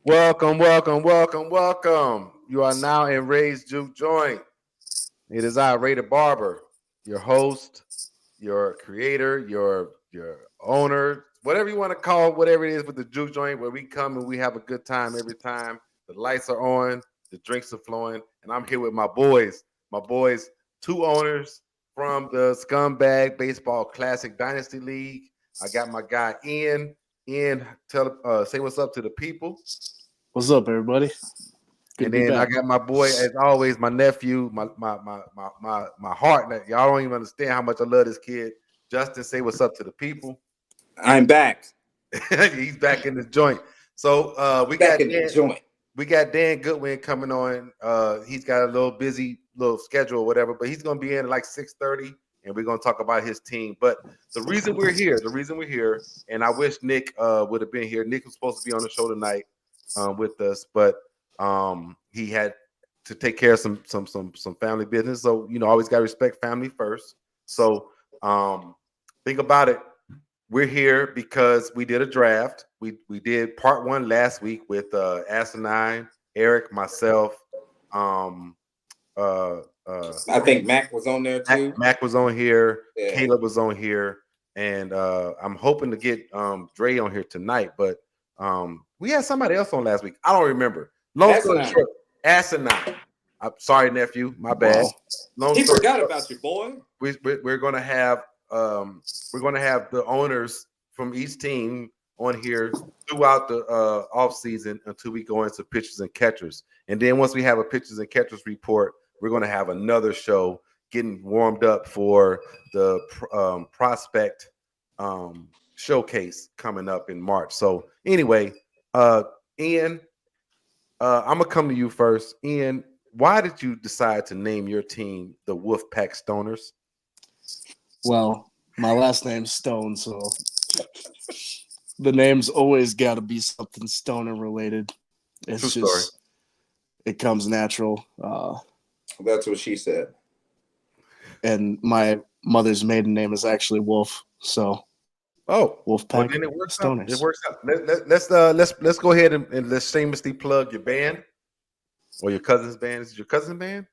Welcome, welcome, welcome, welcome. You are now in Ray's Juke Joint. It is I, Ray the Barber, your host, your creator, your owner, whatever you want to call it, whatever it is with the Juke Joint, where we come and we have a good time every time. The lights are on, the drinks are flowing, and I'm here with my boys, two owners from the Scumbag Baseball Classic Dynasty League. I got my guy Ian. Ian, say what's up to the people. What's up, everybody? Good And to be then I back. got my boy, as always, my nephew, my heart. Y'all don't even understand how much I love this kid. Justin, say what's up to the people. I'm back. He's back in the joint. So we Back got in the Dan, joint. we got Dan Goodwin coming on. He's got a little busy little schedule or whatever, but he's gonna be in at like 6:30, and we're gonna talk about his team. But the reason we're here, and I wish Nick would have been here. Nick was supposed to be on the show tonight with us, but he had to take care of some family business. So always got to respect family first. So think about it. We're here because we did a draft. We did part one last week with Asinine, Eric, myself. Um, I think Mac was on there too. Mac was on here. Yeah. Caleb was on here, and I'm hoping to get Dre on here tonight. But we had somebody else on last week. I don't remember. Long story Asinine. short, Asinine. I'm sorry, nephew. My bad. Wow. Long He story forgot short, about you, boy. we're gonna have the owners from each team on here throughout the off season until we go into pitchers and catchers. And then once we have a pitchers and catchers report, we're gonna have another show getting warmed up for the prospect showcase coming up in March. So anyway, Ian, I'm gonna come to you first. Ian, why did you decide to name your team the Wolfpack Stoners? Well, my last name's Stone, so the name's always got to be something stoner related. It's True just story. it comes natural. That's what she said. And my mother's maiden name is actually Wolf, so Oh, well, Wolfpack then it works out. Stoners. It works out. Let's go ahead and let's shamelessly plug your band or your cousin's band. Is it your cousin's band?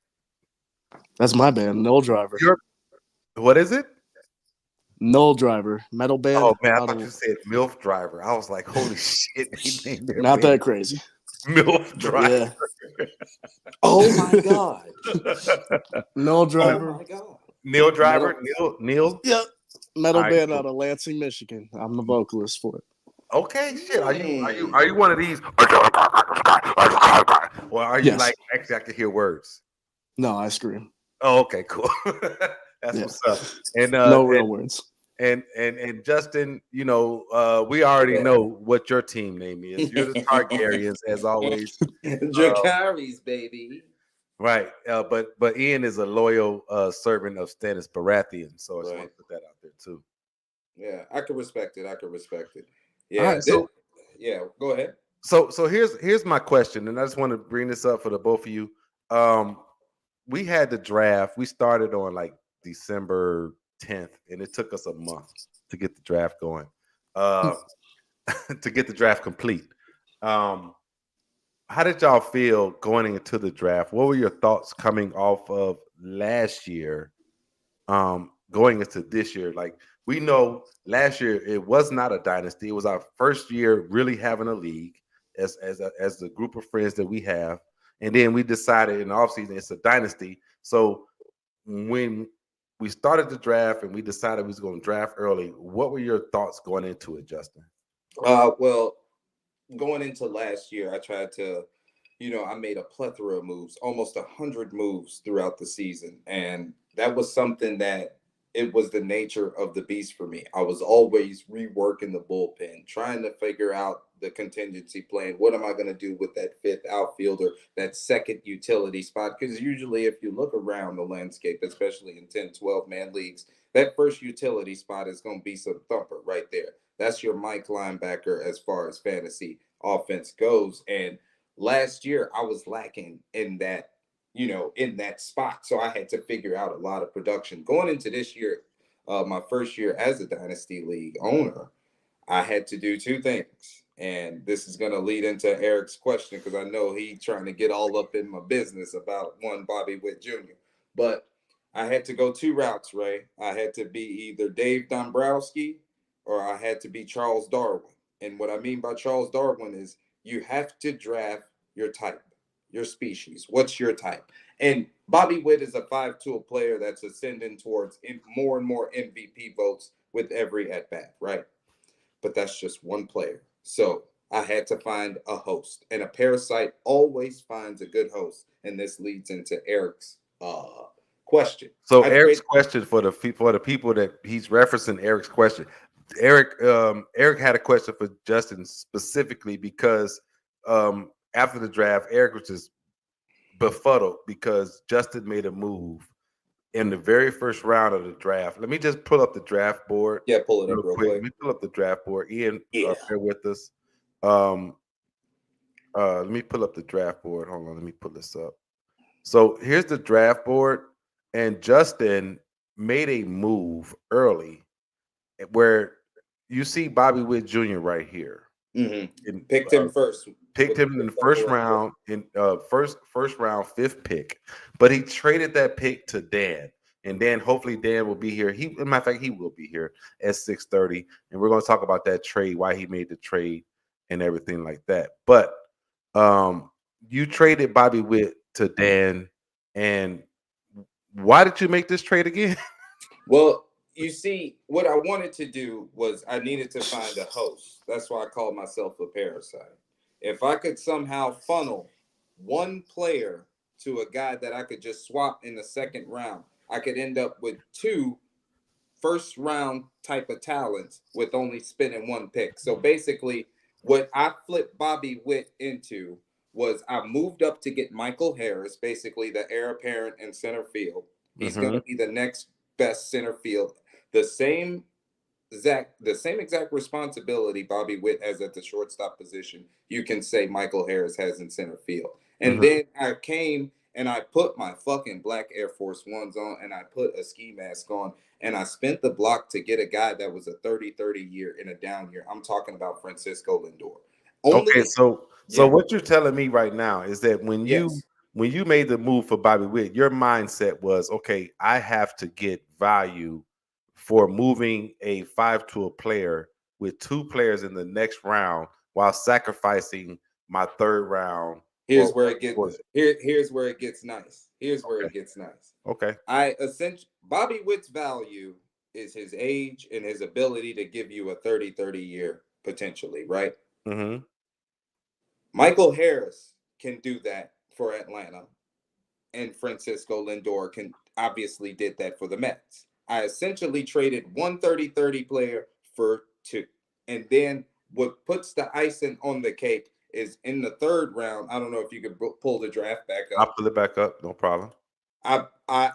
That's my band, Null Driver. What is it? Null Driver, metal band. Oh man, I out thought of- you said MILF Driver. I was like, holy shit, they named their Not band that crazy. MILF Driver. Yeah, Oh my god. Null Oh Driver. my god. Neil Driver. Neil. Yeah, metal All right, band cool. out of Lansing, Michigan. I'm the vocalist for it. Okay, shit. Are you one of these? Or are you Yes. like actually I can hear words? No, I scream. Oh, okay, cool. That's Yeah. what's up. And No real words. and Justin, we already know what your team name is. You're the Targaryens, as always, Dracarys, baby. right? But Ian is a loyal servant of Stannis Baratheon, so I just want Right. to put that out there too. Yeah, I could respect it. All Yeah. right, so Yeah, go ahead. so here's my question, and I just want to bring this up for the both of you. We had the draft. We started on like December 10th, and it took us a month to get the draft going, to get the draft complete. How did y'all feel going into the draft? What were your thoughts coming off of last year, going into this year? Like, we know last year it was not a dynasty. It was our first year really having a league as the group of friends that we have. And then we decided in the offseason it's a dynasty. So when we started the draft and we decided we was going to draft early, what were your thoughts going into it, Justin? Well, going into last year, I tried to, I made a plethora of moves, almost 100 moves throughout the season. And that was something that it was the nature of the beast for me. I was always reworking the bullpen, trying to figure out the contingency plan. What am I going to do with that fifth outfielder, that second utility spot? Because usually if you look around the landscape, especially in 10, 12-man leagues, that first utility spot is going to be some thumper right there. That's your Mike linebacker as far as fantasy offense goes. And last year I was lacking in that, in that spot. So I had to figure out a lot of production. Going into this year, my first year as a Dynasty League owner, I had to do two things. And this is going to lead into Eric's question because I know he's trying to get all up in my business about one Bobby Witt Jr. But I had to go 2 routes, Ray. I had to be either Dave Dombrowski or I had to be Charles Darwin. And what I mean by Charles Darwin is you have to draft your type, your species. What's your type? And Bobby Witt is a 5-tool player that's ascending towards more and more MVP votes with every at-bat, right? But that's just one player. So I had to find a host. And a parasite always finds a good host. And this leads into Eric's question. So Eric's question for the people that he's referencing Eric's question. Eric had a question for Justin specifically because after the draft, Eric was just befuddled because Justin made a move in the very first round of the draft. Let me just pull up the draft board. Yeah, pull it up real quick. Let me pull up the draft board. Ian, bear with us. Let me pull up the draft board. Hold on, let me pull this up. So here's the draft board, and Justin made a move early where you see Bobby Witt Jr. right here. Mm-hmm. Picked him first. Picked him in the first round, first round, 5th pick. But he traded that pick to Dan. And Dan, hopefully Dan will be here. Matter of fact, he will be here at 6:30. And we're going to talk about that trade, why he made the trade and everything like that. But you traded Bobby Witt to Dan. And why did you make this trade again? Well, you see, what I wanted to do was I needed to find a host. That's why I called myself a parasite. If I could somehow funnel one player to a guy that I could just swap in the 2nd round, I could end up with 2 first-round type of talents with only spending 1 pick. So basically, what I flipped Bobby Witt into was I moved up to get Michael Harris, basically the heir apparent in center field. He's going to be the next best center field. The same exact responsibility Bobby Witt has at the shortstop position, you can say Michael Harris has in center field. And then I came and I put my fucking black Air Force Ones on and I put a ski mask on and I spent the block to get a guy that was a 30-30 year in a down year. I'm talking about Francisco Lindor. So what you're telling me right now is that when you made the move for Bobby Witt, your mindset was, okay, I have to get value for moving a 5-tool player with 2 players in the next round while sacrificing my 3rd round. Here's where it gets nice. It gets nice. Okay. Bobby Witt's value is his age and his ability to give you a 30-30 year potentially, right? Mm-hmm. Michael Harris can do that for Atlanta, and Francisco Lindor obviously did that for the Mets. I essentially traded 1 30-30 player for 2. And then what puts the icing on the cake is in the 3rd round. I don't know if you could pull the draft back up. I'll pull it back up. No problem. I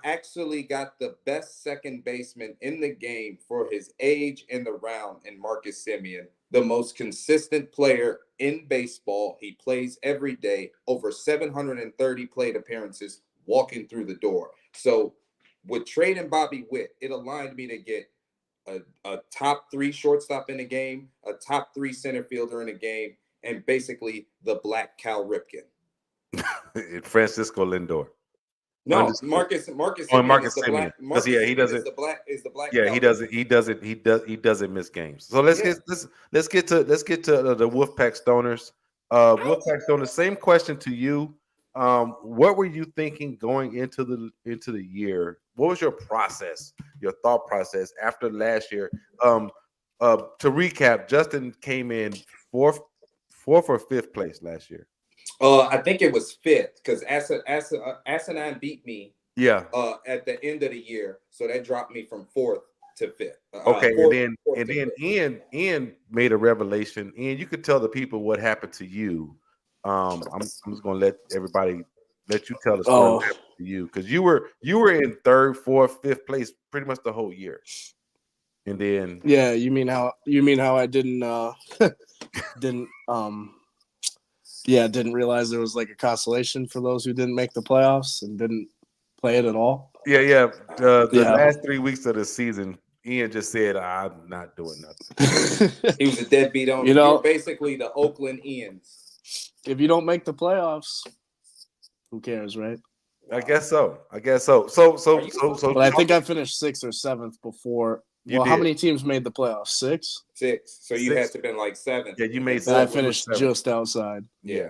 actually got the best second baseman in the game for his age in the round in Marcus Semien, the most consistent player in baseball. He plays every day, over 730 plate appearances walking through the door. So with trading Bobby Witt, it aligned me to get a top 3 shortstop in the game, a top 3 center fielder in the game, and basically the black Cal Ripken. Francisco Lindor. No, Marcus Semien. He doesn't miss games. So let's get to the Wolfpack Stoners. Wolfpack Stoners, same question to you. What were you thinking going into the year? What was your process, your thought process after last year? To recap, Justin came in fourth or 5th place last year. I think it was 5th because Asinine beat me. At the end of the year, so that dropped me from 4th to 5th. Okay, and then Ian made a revelation. Ian, you could tell the people what happened to you. I'm just gonna let you tell the story what happened to you because you were in 3rd, 4th, 5th place pretty much the whole year. And then you mean how I didn't didn't realize there was like a consolation for those who didn't make the playoffs and didn't play it at all. The last 3 weeks of the season, Ian just said, I'm not doing nothing. He was a deadbeat owner. You're basically the Oakland Ians. If you don't make the playoffs, who cares, right? I guess so. But I think I finished 6th or 7th before. How many teams made the playoffs? 6? 6. So you had to have been like 7th. Yeah, you made 7. And I finished just outside. Yeah.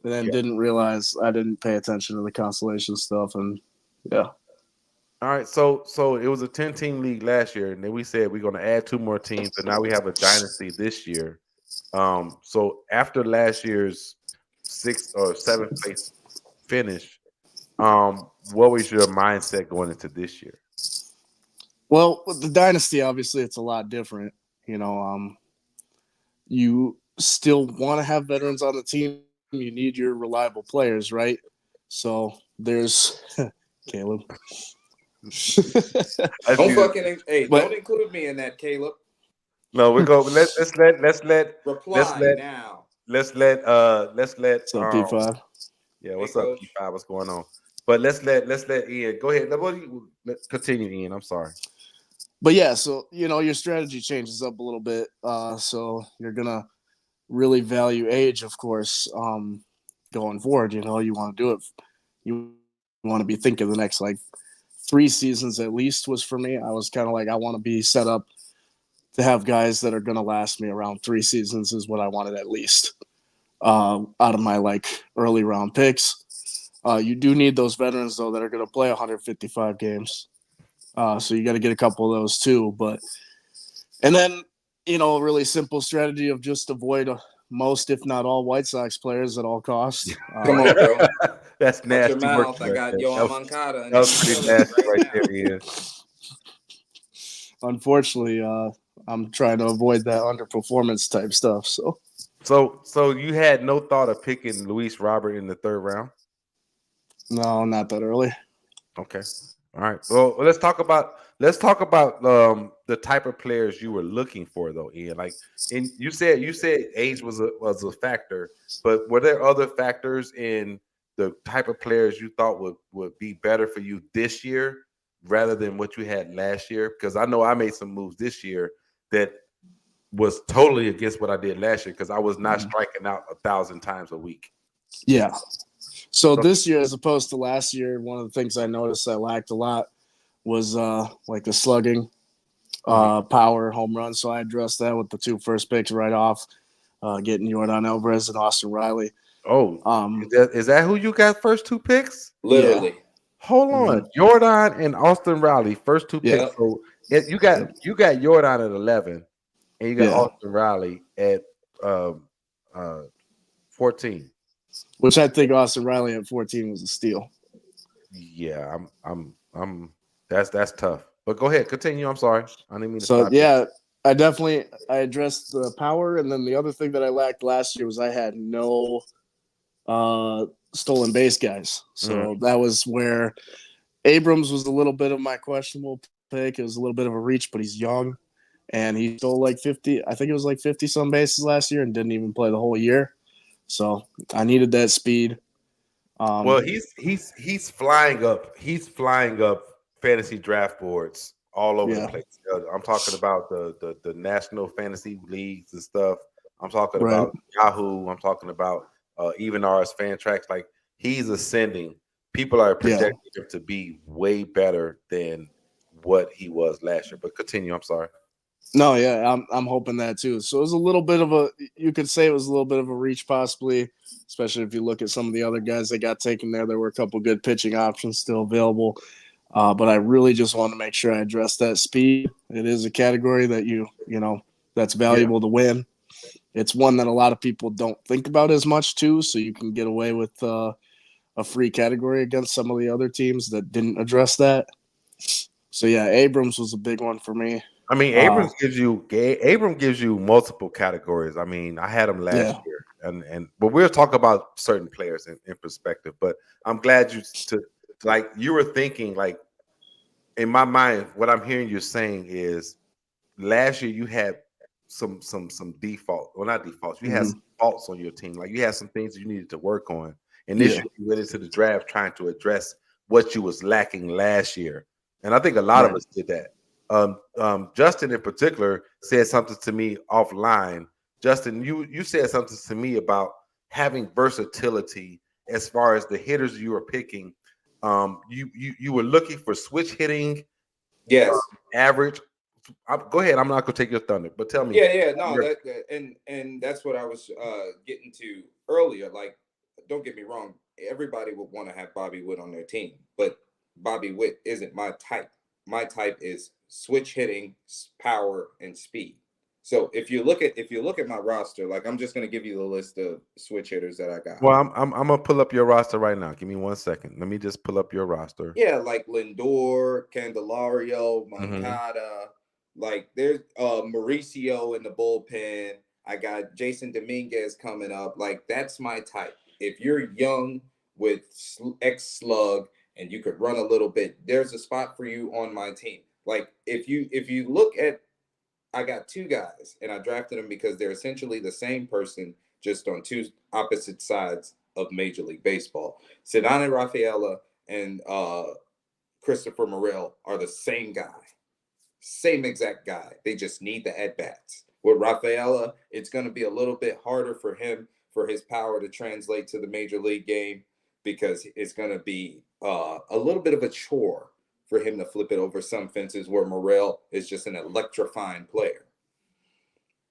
And then didn't realize I didn't pay attention to the consolation stuff, and yeah. All right, so it was a 10-team league last year, and then we said we're going to add 2 more teams, and now we have a dynasty this year. So after last year's 6th or 7th place finish, what was your mindset going into this year? Well, with the dynasty, obviously, it's a lot different. You know, you still want to have veterans on the team. You need your reliable players, right? So there's Caleb. Don't include me in that, Caleb. No, we go. Let's let reply now. Let's let What's up, P5? Yeah, what's up, P5? What's going on? But let's let Ian go ahead. Continue, Ian. I'm sorry. But yeah, so your strategy changes up a little bit. So you're gonna really value age, of course, going forward. You want to do it. You want to be thinking the next 3 seasons at least was for me. I was kind of I want to be set up to have guys that are going to last me around 3 seasons is what I wanted at least out of my early round picks. You do need those veterans though that are going to play 155 games. So you got to get a couple of those too. And then a really simple strategy of just avoid most, if not all, White Sox players at all costs. Come on, bro. That's nasty. Your mouth. I got Yohan Moncada. That was pretty nasty right there, Ian. Unfortunately, I'm trying to avoid that underperformance type stuff. So you had no thought of picking Luis Robert in the 3rd round? No, not that early. Okay. All right. Well, let's talk about the type of players you were looking for, though, Ian. And you said age was a factor, but were there other factors in the type of players you thought would be better for you this year rather than what you had last year? Because I know I made some moves this year that was totally against what I did last year because I was not striking out 1,000 times a week. Yeah. So this year, as opposed to last year, one of the things I noticed I lacked a lot was the slugging, power, home run. So I addressed that with the 2 first picks right off, getting Yordan Alvarez and Austin Riley. Oh, is that who you got first 2 picks? Literally. Yeah. Hold on, Yordan and Austin Riley first 2 picks. So you got Yordan at 11, and you got Austin Riley at 14. Which I think Austin Riley at 14 was a steal. Yeah, I'm. That's tough. But go ahead, continue. I'm sorry, I didn't mean to. So I addressed the power, and then the other thing that I lacked last year was I had no stolen base guys. So that was where Abrams was a little bit of my questionable pick. It was a little bit of a reach, but he's young, and he stole 50. I think it was 50 some bases last year, and didn't even play the whole year. So I needed that speed. Well, he's flying up. He's flying up fantasy draft boards all over the place. I'm talking about the national fantasy leagues and stuff. I'm talking about Yahoo. I'm talking about even RS Fan Tracks. He's ascending. People are projecting him to be way better than what he was last year. But continue. I'm sorry. No, yeah, I'm hoping that too. So it was a little bit of you could say it was a little bit of a reach possibly, especially if you look at some of the other guys that got taken there. There were a couple good pitching options still available. But I really just want to make sure I address that speed. It is a category that that's valuable to win. It's one that a lot of people don't think about as much too, so you can get away with a free category against some of the other teams that didn't address that. So yeah, Abrams was a big one for me. I mean, Abrams gives you multiple categories. I mean, I had him last year, but we'll talk about certain players in perspective. But I'm glad you were thinking in my mind. What I'm hearing you saying is, last year you had some default, well, not defaults. You had some faults on your team. You had some things you needed to work on, and this year you went into the draft trying to address what you was lacking last year. And I think a lot of us did that. Justin in particular said something to me offline. Justin, you said something to me about having versatility as far as the hitters you were picking. You were looking for switch hitting, Yes. average. Go ahead. I'm not gonna take your thunder, but tell me. Yeah, no, and that's what I was getting to earlier. Like, don't get me wrong, everybody would want to have Bobby Witt on their team, but Bobby Witt isn't my type. My type is switch hitting, power, and speed. So if you look at my roster, like I'm just gonna give you the list of switch hitters that I got. Well, I'm gonna pull up your roster right now. Give me 1 second. Let me just pull up your roster. Yeah, like Lindor, Candelario, Mm-hmm. Moncada, like there's Mauricio in the bullpen. I got Jason Dominguez coming up. Like that's my type. If you're young with X slug and you could run a little bit, there's a spot for you on my team. Like if you look at, I got two guys and I drafted them because they're essentially the same person, just on two opposite sides of Major League Baseball. Cedane Rafaela and Christopher Morel are the same guy, same exact guy. They just need the at bats. With Rafaela, it's going to be a little bit harder for him for his power to translate to the major league game because it's going to be a little bit of a chore for him to flip it over some fences where Morel is just an electrifying player.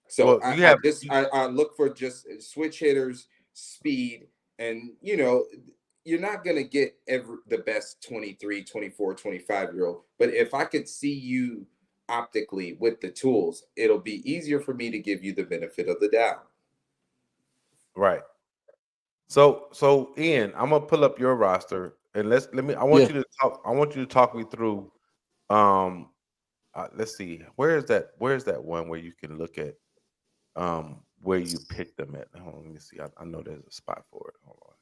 So Well, you have I look for just switch hitters, speed, and you're not going to get the best 23, 24, 25-year-old. But if I could see you optically with the tools, it'll be easier for me to give you the benefit of the doubt. right. So Ian, I'm gonna pull up your roster and let me. I want Yeah. you to talk. I want you to talk me through. Um, let's see. Where's that one where you can look at where you picked them at? Hold on, let me see. I know there's a spot for it. Hold on.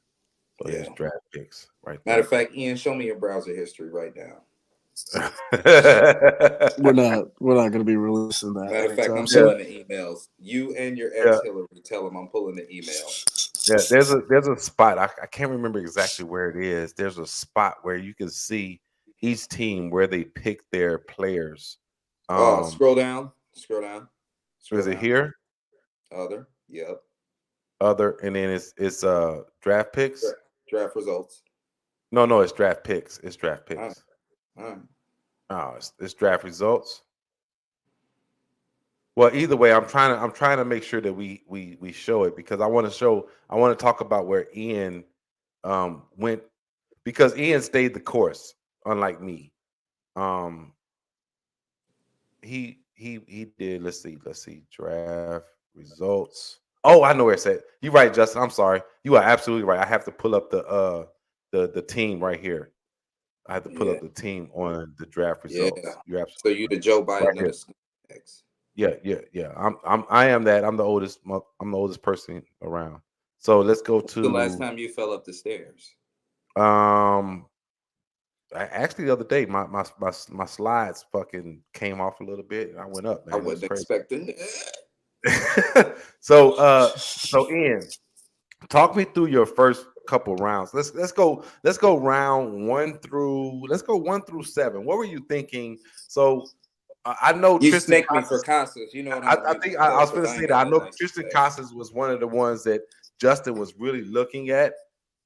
So there's Yeah. draft picks right Matter there. of fact, Ian, show me your browser history right now. We're not going to be releasing that Matter of fact, anytime I'm soon. pulling the emails. You and your Yeah, ex Hillary, tell them I'm pulling the email. yeah. There's a spot. I can't remember exactly where it is. There's a spot where you can see each team where they pick their players. Scroll down, scroll down, scroll Is it down. here? Other, yep. Other, and then it's draft picks. Draft results. No, it's draft picks. It's draft All right, picks. all right. Oh, it's draft results. Well, either way, I'm trying to make sure that we show it because I want to talk about where Ian went because Ian stayed the course, unlike me. Um, he did. Let's see. Draft results. Oh, I know where it's at. You're right, Justin. I'm sorry. You are absolutely right. I have to pull up the team right here. I have to pull Yeah, up the team on the draft yeah. results. You're So absolutely you right. the Joe Right Biden of here. the snacks. Yeah. I am that. I'm the oldest. I'm the oldest person around. So let's go The last to time you fell up the stairs. um. Actually, the other day, my slides fucking came off a little bit, and I went up. I Man, it was wasn't crazy. expecting. So Ian, talk me through your first couple rounds. Let's go round let's go 1 through 7. What were you thinking? So I know You Tristan snaked me for Casas. Casas. You know what I, I'm gonna I do think I was because going to I say ain't that. got I nothing know nice to Tristan say. Casas was one of the ones that Justin was really looking at,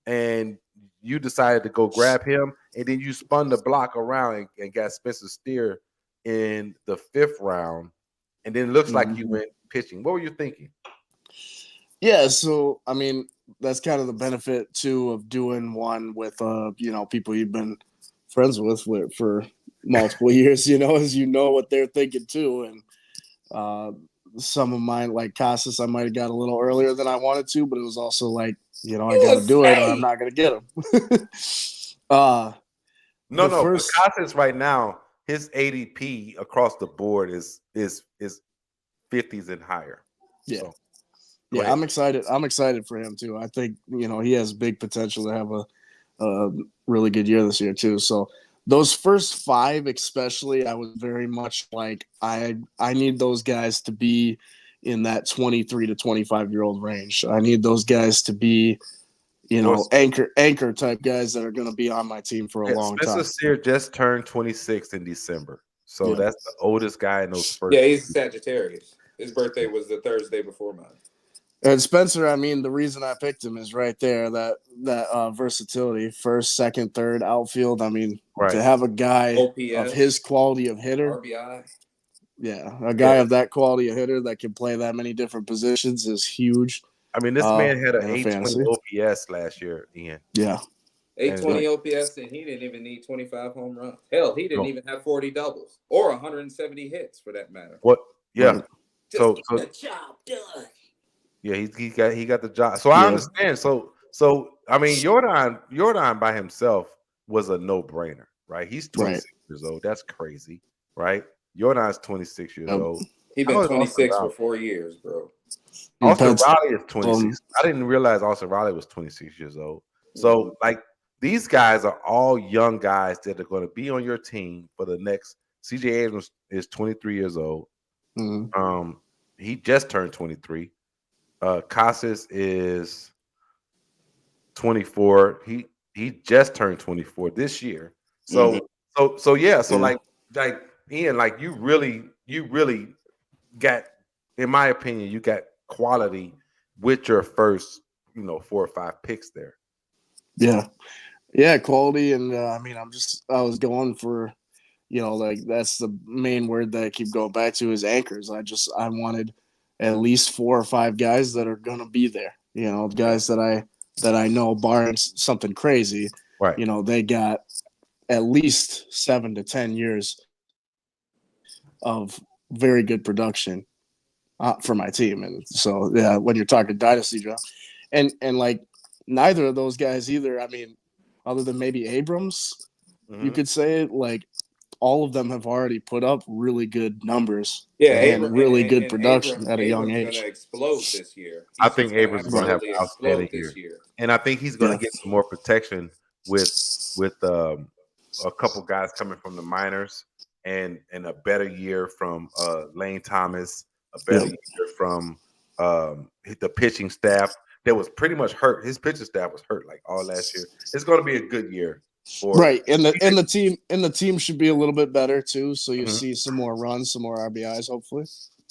and you decided to go grab him, and then you spun the block around and got Spencer Steer in the 5th round, and then it looks like you Mhm. went pitching. What were you thinking? Yeah, so I mean that's kind of the benefit too of doing one with people you've been friends with for multiple years. As what they're thinking too, and some of mine like Casas, I might have got a little earlier than I wanted to, but it was also like I You got a to do it or I'm snake. not going to get him. The No, but first, Casas right now, his ADP across the board is 50s and higher. yeah, So go yeah, ahead. I'm excited. I'm excited for him too. I think he has big potential to have a really good year this year too. So those first 5, especially, I was very much like I need those guys to be in that 23 to 25-year-old range. I need those guys to be Well, anchor type guys that are going to be on my team for a yeah, long Spencer time. Steer just turned 26 in December. So that's the oldest guy in those first. Yeah, he's a Sagittarius. His birthday was the Thursday before mine. And Spencer, I mean, the reason I picked him is right there, that versatility, first, second, third, outfield. I mean, to have a guy OPS, of his quality of hitter, RBI. yeah, a guy of that quality of hitter that can play that many different positions is huge. I mean, this man had an in 820 OPS last year, Ian. Yeah. 820 OPS, and he didn't even need 25 home runs. Hell, he didn't even have 40 doubles or 170 hits for that matter. What? Yeah. Right. Just get the job done. Yeah, he got the job. So I understand. So I mean, Jordan by himself was a no-brainer, right? He's 26 years old. That's crazy, right? Jordan's 26 years old. He's been 26 for 4 years, bro. Austin Riley is 26. I didn't realize Austin Riley was 26 years old. So, like, these guys are all young guys that are going to be on your team for the next. CJ Abrams is 23 years old. Mm-hmm. He just turned 23. Casas is 24. He just turned 24 this year. So like Ian, like you really got, in my opinion, you got quality with your first 4 or 5 picks there. Yeah, quality, and I mean, I was going for, like that's the main word that I keep going back to is anchors. I wanted at least 4 or 5 guys that are gonna be there. Guys that I know, barring something crazy, right? They got at least 7 to 10 years of very good production for my team, and so yeah, when you're talking dynasty draft, and like neither of those guys either. I mean, other than maybe Abrams, you could say like all of them have already put up really good numbers. Yeah, and really good production Abrams, at a young age. Going to explode this year. I think Abrams is going to have an outstanding year, and I think he's going to get some more protection with a couple guys coming from the minors, and a better year from Lane Thomas, a better year from the pitching staff that was pretty much hurt. His pitching staff was hurt like all last year. It's going to be a good year. And the team should be a little bit better too. So you see some more runs, some more RBIs, hopefully.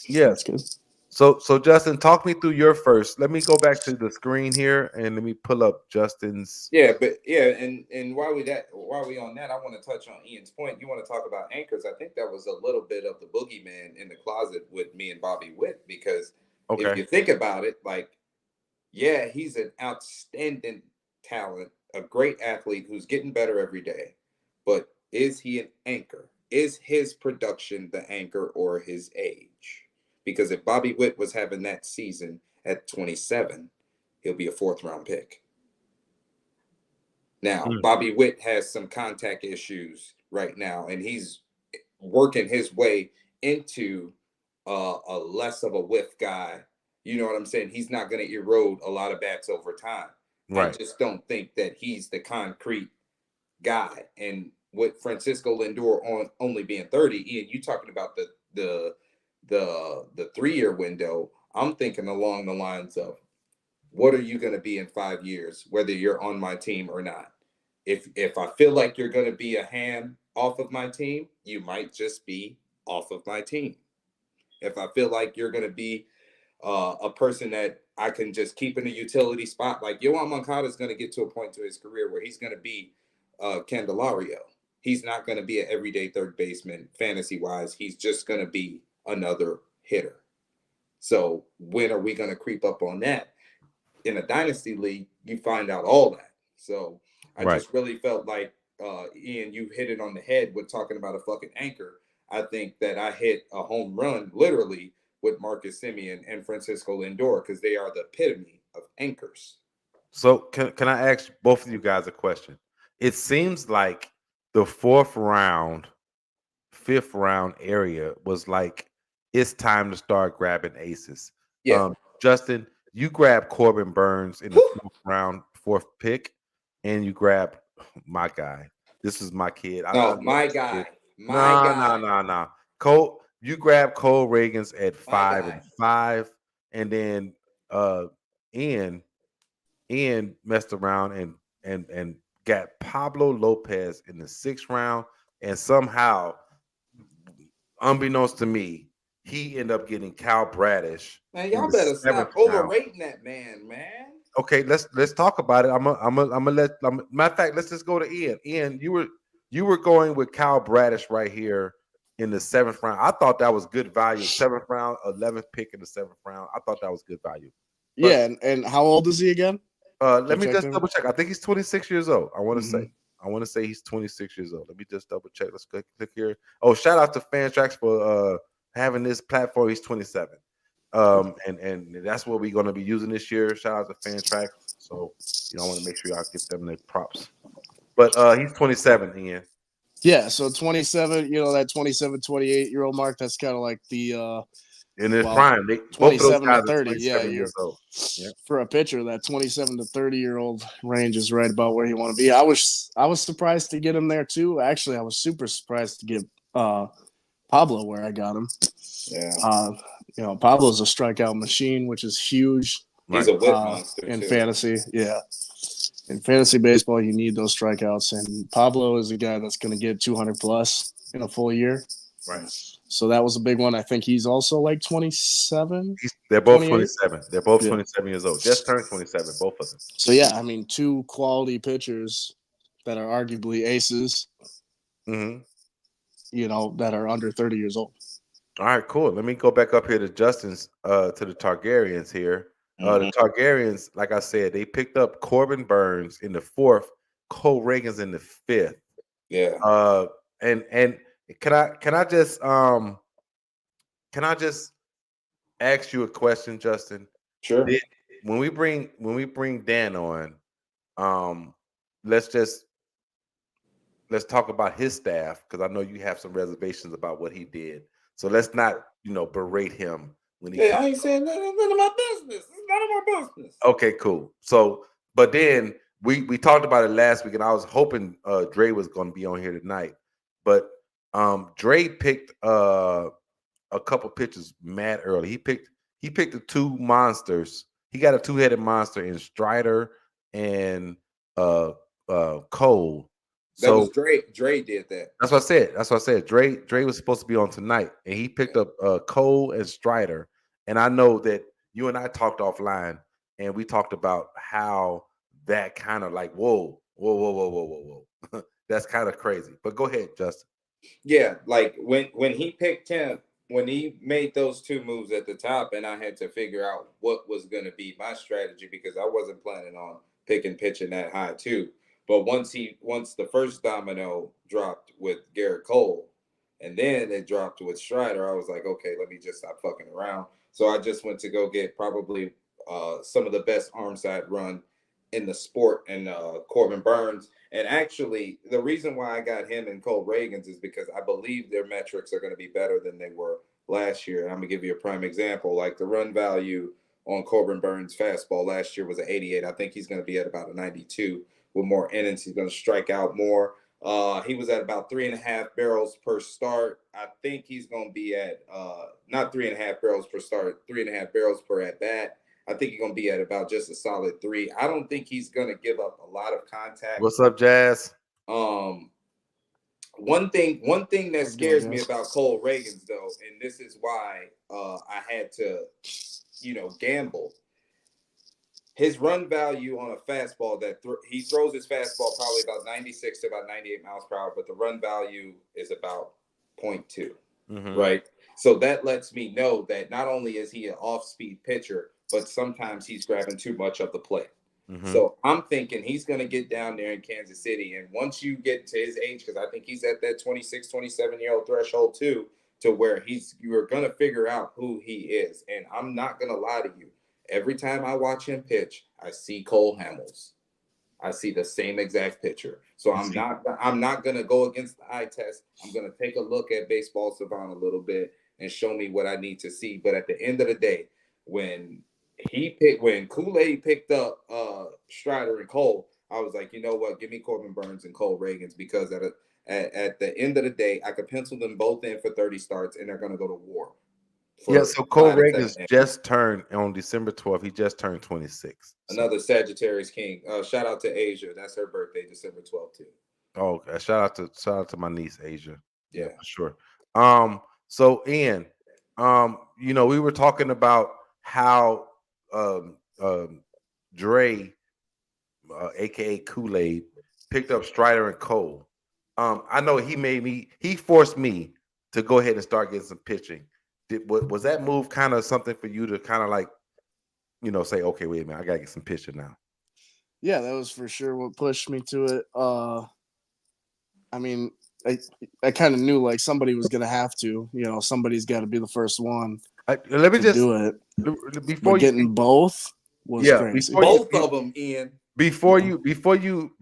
Yeah, that's good. So Justin, talk me through your first. Let me go back to the screen here and let me pull up Justin's. And while we on that, I want to touch on Ian's point. You want to talk about anchors? I think that was a little bit of the boogeyman in the closet with me and Bobby Witt, because if you think about it, like, yeah, he's an outstanding talent, a great athlete who's getting better every day, but is he an anchor? Is his production the anchor or his age? Because if Bobby Witt was having that season at 27, he'll be a 4th round pick. Now, Bobby Witt has some contact issues right now, and he's working his way into a less of a whiff guy. You know what I'm saying? He's not going to erode a lot of bats over time. Right. I just don't think that he's the concrete guy. And with Francisco Lindor only being 30, Ian, you talking about the 3-year window. I'm thinking along the lines of, what are you going to be in 5 years, whether you're on my team or not? If I feel like you're going to be a hand off of my team, you might just be off of my team. If I feel like you're going to be a person that I can just keep in a utility spot, like Yohan Moncada is going to get to a point to his career where he's going to be Candelario. He's not going to be an everyday third baseman fantasy-wise. He's just going to be another hitter. So when are we going to creep up on that? In a dynasty league, you find out all that. So I just really felt like, Ian, you hit it on the head with talking about a fucking anchor. I think that I hit a home run, literally, with Marcus Semien and Francisco Lindor, because they are the epitome of anchors. So can I ask both of you guys a question? It seems like the 4th round, 5th round area was like, it's time to start grabbing aces. Yeah. Justin, you grab Corbin Burns in the 4th round, 4th pick, and you grab my guy. This is my kid. My guy. Nah. Cole, you grab Cole Reagans at 5 and 5, and then Ian messed around and got Pablo Lopez in the 6th round, and somehow unbeknownst to me, he ended up getting Cal Bradish Man, in y'all the better seventh stop round. overrating that man. Okay, let's talk about it. Matter of fact, let's just go to Ian. Ian, you were going with Cal Bradish right here in the 7th round. I thought that was good value. 7th round, 11th pick in the 7th round. I thought that was good value. But Yeah, and how old is he again? let me just double check. I think he's 26 years old. I want to Mhm. say. I want to say he's 26 years old. Let me just double check. Let's click here. Oh, shout out to Fantrax for having this platform. He's 27. And that's what we're going to be using this year. Shout out to Fantrax. So, I want to make sure y'all give them their props. But he's 27, Ian. Yeah, so 27, that 27, 28-year-old mark, that's kind of like the In his well, prime. Both of those 27 guys to are 30. Yeah, 27 years old. Yeah. for a pitcher, that 27 to 30-year-old range is right about where you want to be. I was surprised to get him there too. Actually, I was super surprised to get Pablo where I got him. Yeah. Pablo's a strikeout machine, which is huge. He's a whip monster in too. fantasy. Yeah. In fantasy baseball, you need those strikeouts, and Pablo is a guy that's going to get 200 plus in a full year. Right. So that was a big one. I think he's also like 27. They're both 28? 27. They're both Yeah. 27 years old. Just turned 27, both of them. So yeah, I mean, two quality pitchers that are arguably aces, Mm-hmm. that are under 30 years old. All right, cool. Let me go back up here to Justin's to the Targaryens here. The Targaryens, like I said, they picked up Corbin Burns in the 4th, Cole Reagans in the 5th. Yeah. And can I just ask you a question, Justin? Sure. When we bring Dan on, let's talk about his staff, because I know you have some reservations about what he did. So let's not, berate him when he. I ain't saying none of my business. It's none of my business. Okay, cool. So, but then we talked about it last week, and I was hoping Dre was going to be on here tonight, but Dre picked a couple pitchers mad early. He picked the two monsters. He got a 2-headed monster in Strider and Cole. That was Dre. Dre did that. That's what I said. Dre was supposed to be on tonight, and he picked up Cole and Strider. And I know that you and I talked offline, and we talked about how that kind of like, whoa. That's kind of crazy. But go ahead, Justin. Yeah, like when he picked him, when he made those two moves at the top, and I had to figure out what was going to be my strategy because I wasn't planning on pitching that high too. But once the first domino dropped with Garrett Cole, and then it dropped with Strider, I was like, okay, let me just stop fucking around. So I just went to go get probably some of the best arm side run in the sport, and Corbin Burns. And actually, the reason why I got him and Cole Reagans is because I believe their metrics are going to be better than they were last year. And I'm going to give you a prime example. Like the run value on Corbin Burns' fastball last year was an 88. I think he's going to be at about a 92 with more innings. He's going to strike out more. He was at about 3.5 barrels per start. I think he's going to be at not 3.5 barrels per start, 3.5 barrels per at bat. I think he's going to be at about just a solid 3. I don't think he's going to give up a lot of contact. What's up, Jazz? One thing that scares me about Cole Reagans, though, and this is why I had to, gamble. His run value on a fastball he throws his fastball probably about 96 to about 98 miles per hour, but the run value is about 0.2, right? So that lets me know that not only is he an off-speed pitcher, but sometimes he's grabbing too much of the play. So I'm thinking he's going to get down there in Kansas City. And once you get to his age, because I think he's at that 26, 27-year-old threshold too, to where you're going to figure out who he is. And I'm not going to lie to you. Every time I watch him pitch, I see Cole Hamels. I see the same exact pitcher. So I'm not going to go against the eye test. I'm going to take a look at Baseball Savant a little bit and show me what I need to see. But at the end of the day, when Kool-Aid picked up Strider and Cole, I was like, you know what? Give me Corbin Burns and Cole Reagans, because at the end of the day, I could pencil them both in for 30 starts, and they're going to go to war. Yeah, so Cole Reagans just turned on December 12th. He just turned 26. Another Sagittarius King. Shout out to Asia. That's her birthday, December 12th too. Oh, okay. Shout out to my niece Asia. Yeah, for sure. So Ian, we were talking about how um, um, Dre, aka Kool-Aid, picked up Strider and Cole. I know he forced me to go ahead and start getting some pitching. Was that move kind of something for you to kind of like, say, okay, wait a minute, I gotta get some pitching now? Yeah, that was for sure what pushed me to it. I mean, I kind of knew like somebody was gonna have to, somebody's got to be the first one Let me to just do it. before But you, getting both was yeah, crazy. Both of them, Ian. before you before you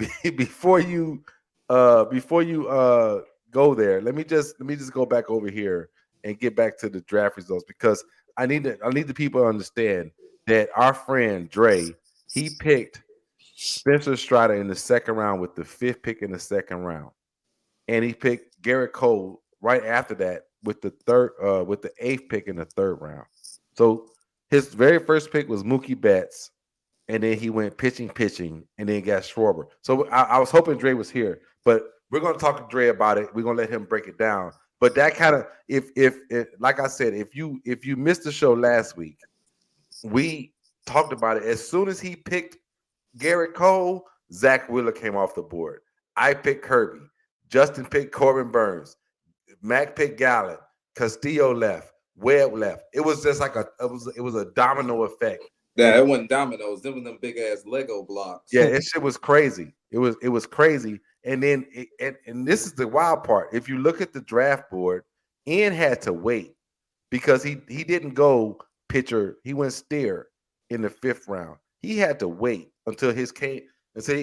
go there, let me just go back over here and get back to the draft results, because I need the people to understand that our friend Dre, he picked Spencer Strider in the second round with the 5th pick in the second round, and he picked Garrett Cole right after that with the 8th pick in the third round. So his very first pick was Mookie Betts, and then he went pitching, and then got Schwarber. So I was hoping Dre was here, but we're going to talk to Dre about it. We're going to let him break it down. But that kind of, if like I said, if you missed the show last week, we talked about it. As soon as he picked Garrett Cole, Zach Wheeler came off the board. I picked Kirby. Justin picked Corbin Burns. Mac picked Gallen. Castillo left. Webb left. It was just like it was a domino effect. Yeah, it wasn't dominoes. Them were them big ass Lego blocks. Yeah, it shit was crazy. It was crazy. And then and this is the wild part. If you look at the draft board, Ian had to wait because he didn't go pitcher. He went steer in the 5th round. He had to wait until he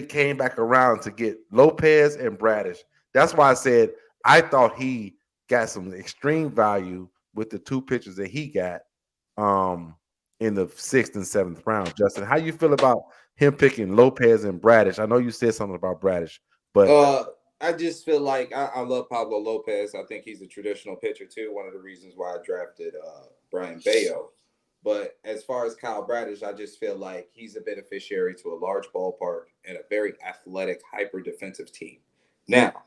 came back around to get Lopez and Bradish. That's why I said I thought he got some extreme value with the 2 pitchers that he got in the 6th and 7th round. Justin, how you feel about him picking Lopez and Bradish? I know you said something about Bradish, but I just feel like I love Pablo Lopez. I think he's a traditional pitcher too. One of the reasons why I drafted Brian Bayo. But as far as Kyle Bradish, I just feel like he's a beneficiary to a large ballpark and a very athletic, hyper defensive team. Now,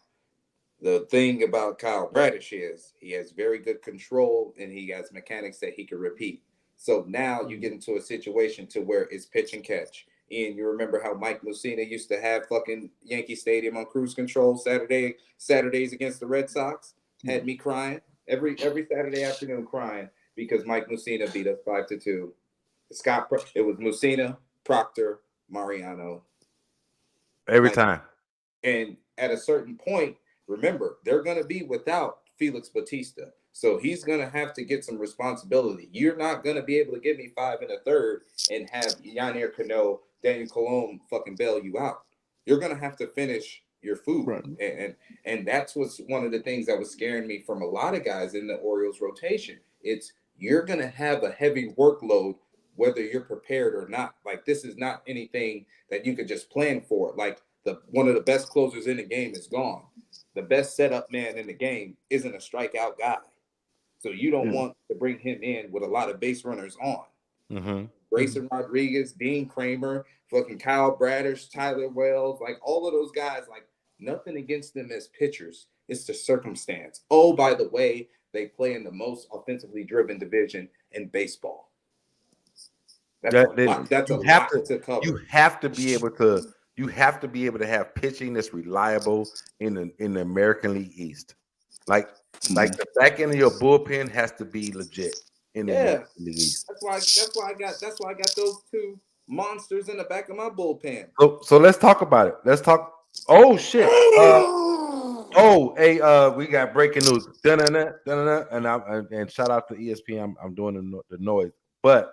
the thing about Kyle Bradish is he has very good control and he has mechanics that he can repeat. So now you get into a situation to where it's pitch and catch. And you remember how Mike Mussina used to have fucking Yankee Stadium on cruise control Saturdays against the Red Sox? Had me crying every Saturday afternoon, crying because Mike Mussina beat us 5-2. It was Mussina, Proctor, Mariano every time. And at a certain point, remember, they're going to be without Felix Bautista. So he's going to have to get some responsibility. You're not going to be able to give me 5 1/3 and have Yanier Cano, Daniel Colon fucking bail you out. You're going to have to finish your food. Right. And that's what's one of the things that was scaring me from a lot of guys in the Orioles rotation. It's you're going to have a heavy workload whether you're prepared or not. Like, this is not anything that you could just plan for. Like, one of the best closers in the game is gone. The best setup man in the game isn't a strikeout guy. So you don't want to bring him in with a lot of base runners on. Mm-hmm. Grayson Rodriguez, Dean Kramer, fucking Kyle Bradish, Tyler Wells, like all of those guys, like nothing against them as pitchers. It's the circumstance. Oh, by the way, they play in the most offensively driven division in baseball. That's a lot to cover. You have to be able to have pitching that's reliable in the American League East. Like the back end of your bullpen has to be legit in the American League East. That's why I got those 2 monsters in the back of my bullpen. So let's talk about it. Let's talk. Oh shit. We got breaking news. And shout out to ESPN. I'm doing the noise. But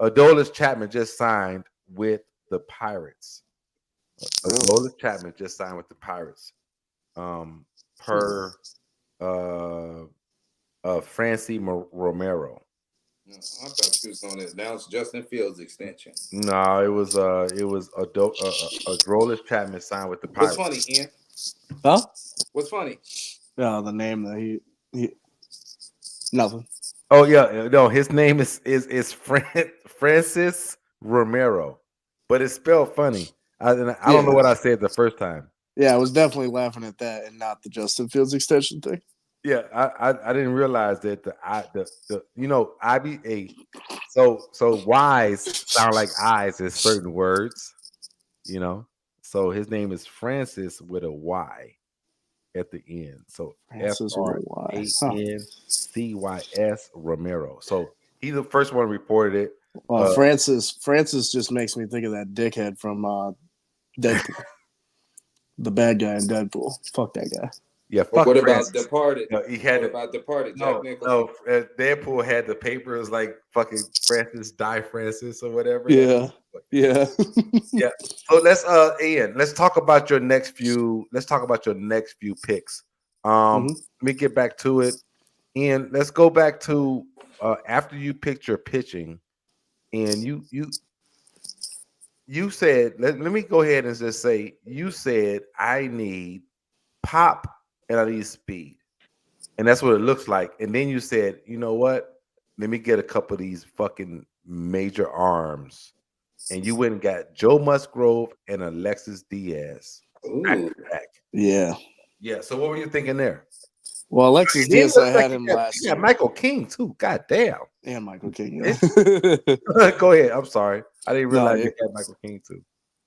Adolis Chapman just signed with the Pirates. Adolis Chapman just signed with the Pirates. Per Francie Romero. I thought she was going to announce Justin Fields' extension. No, it was Adolis Chapman signed with the Pirates. What's funny, Ian? Huh? What's funny? The name that he nothing. Oh yeah, no, his name is Francis Romero, but it's spelled funny. I don't know what I said the first time. Yeah, I was definitely laughing at that and not the Justin Fields extension thing. Yeah, I didn't realize that the IBA. So wise sound like eyes in certain words, you know. So his name is Francis with a Y at the end. So Francis with a Y. Huh. FRANCYS Romero. So he's the first one reported it. Francis just makes me think of that dickhead from Deadpool, the bad guy in Deadpool. Fuck that guy. Yeah, But fuck what about Francis. Departed? No, he had What it. about Departed? Jack No, Nicholson. no. Deadpool had the papers like fucking Francis die Francis or whatever. Yeah, yeah. Yeah. So let's Ian, let's talk about your next few. Let's talk about your next few picks. Mhm. Let me get back to it. Ian, let's go back to after you picked your pitching, and you said, let me go ahead and just say you said I need pop and I need speed. And that's what it looks like. And then you said, you know what? Let me get a couple of these fucking major arms. And you went and got Joe Musgrove and Alexis Diaz back Ooh. to back. Yeah. Yeah. So what were you thinking there? Well, Alexis He Diaz, I looks like had him you last got year. Michael King too. God damn. And Michael King. Go ahead. I'm sorry. I didn't No, realize you had Michael King too.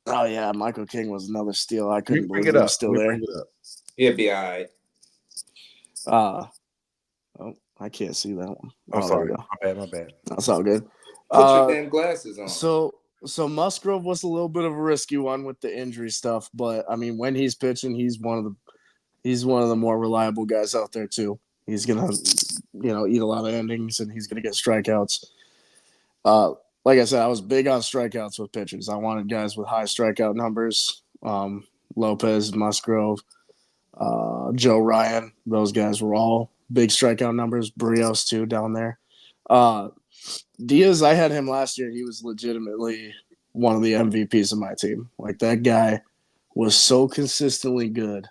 oh yeah, Michael King was another steal. I Let me couldn't bring believe it he up. was still Let me there. bring it up. He'll be all right. Oh, I can't see that one. I'm Oh, sorry. there we go. My bad. That's all good. Put your damn glasses on. So Musgrove was a little bit of a risky one with the injury stuff, but I mean, when he's pitching, he's one of the more reliable guys out there too. He's gonna, eat a lot of innings and he's gonna get strikeouts. Like I said, I was big on strikeouts with pitchers. I wanted guys with high strikeout numbers. Lopez, Musgrove, Joe Ryan, those guys were all big strikeout numbers. Brios too down there. Diaz, I had him last year. He was legitimately one of the MVPs of my team. Like that guy was so consistently good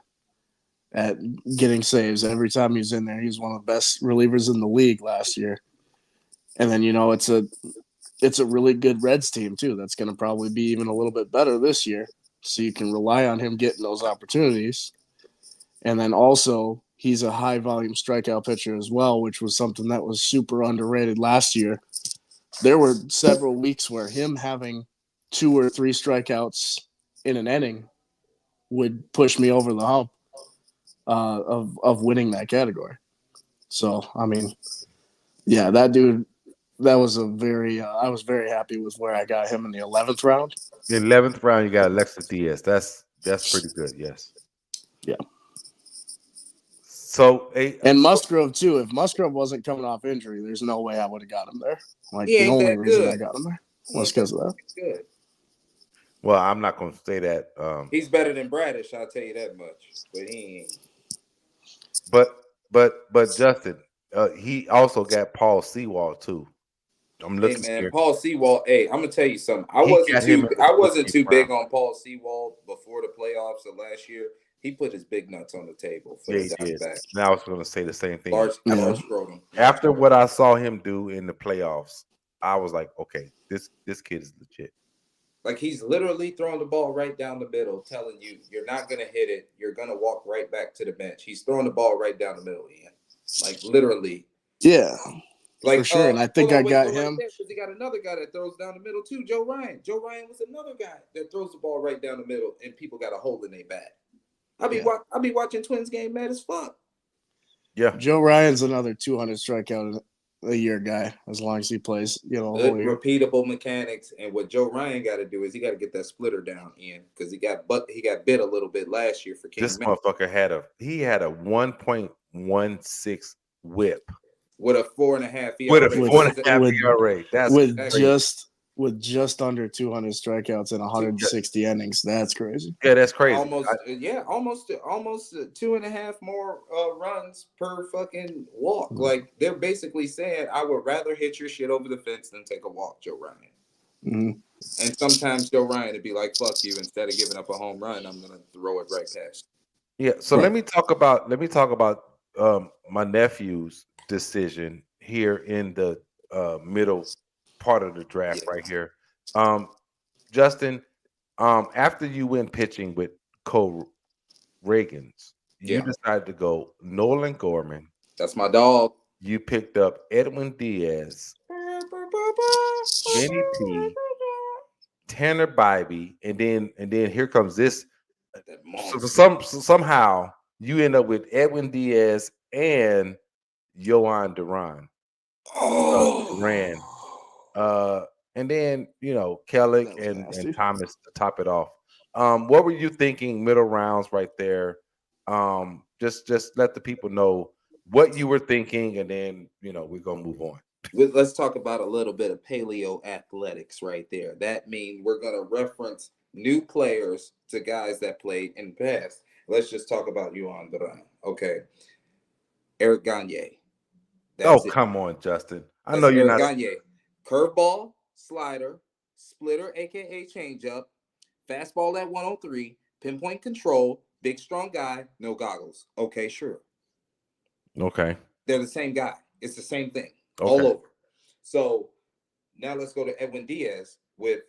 at getting saves every time he was in there. He was one of the best relievers in the league last year. And then it's a really good Reds team too. That's going to probably be even a little bit better this year. So you can rely on him getting those opportunities. And then also he's a high volume strikeout pitcher as well, which was something that was super underrated last year. There were several weeks where him having 2 or 3 strikeouts in an inning would push me over the hump of winning that category. So, I mean, yeah, that dude, that was I was very happy with where I got him in the 11th round. In the 11th round, you got Alexis Diaz. That's pretty good. Yes. Yeah. So and Musgrove too. If Musgrove wasn't coming off injury, there's no way I would have got him there. Like He the ain't only that reason good. I got him there was because of that. Good. Well, I'm not going to say that. He's better than Bradish, I'll tell you that much. But he ain't. But Justin, he also got Paul Sewald too. I'm Hey looking man, here. Paul Sewald. Hey, I'm gonna tell you something. I He wasn't got him too in the I wasn't 14th too big round. on Paul Sewald before the playoffs of last year. He put his big nuts on the table for Yeah, the he did. Diamondbacks. Now I was going to say the same thing. Large scrotum. After what I saw him do in the playoffs, I was like, okay, this kid is legit. Like he's literally throwing the ball right down the middle, telling you you're not gonna hit it. You're gonna walk right back to the bench. He's throwing the ball right down the middle, Ian. Like literally. Yeah, like for sure. And I think hold on, I got go him. right there because he got another guy that throws down the middle too. Joe Ryan. Joe Ryan was another guy that throws the ball right down the middle, and people got a hole in their bat. I'll be watching Twins game mad as fuck. Yeah, Joe Ryan's another 200 strikeout a year guy as long as he plays, Good, repeatable mechanics, and what Joe Ryan got to do is he got to get that splitter down in because he got bit a little bit last year for King. this motherfucker had a 1.16 whip with a 4.5 ERA. with a 4.5 ERA. That's with just under 200 strikeouts and 160 innings. That's crazy. Yeah, that's crazy. Almost 2.5 more runs per fucking walk. Like they're basically saying, I would rather hit your shit over the fence than take a walk, Joe Ryan. Mm-hmm. And sometimes Joe Ryan would be like, "Fuck you!" Instead of giving up a home run, I'm gonna throw it right past. Yeah. So let me talk about my nephew's decision here in the middle part of the draft right here. Justin, after you went pitching with Cole Reagans, you decided to go Nolan Gorman That's my dog. You picked up Edwin Diaz, Vinny P, Tanner Bybee, and then here comes this. That So monster. somehow you end up with Edwin Diaz and Yohan Oh, Duran. And then Kellick That was and nasty. Thomas to top it off. What were you thinking middle rounds right there? Just let the people know what you were thinking, and then we're gonna move on. let's talk about a little bit of paleo athletics right there. That means we're going to reference new players to guys that played in the past. Let's just talk about Yuan Duran. Okay. Eric Gagne. Oh, That's it. come on, Justin. I know That's you're Eric not. Gagne. Curveball, slider, splitter, aka changeup, fastball at 103, pinpoint control, big strong guy, no goggles. Okay, sure. Okay. They're the same guy. It's the same thing all Okay. over. So now let's go to Edwin Diaz with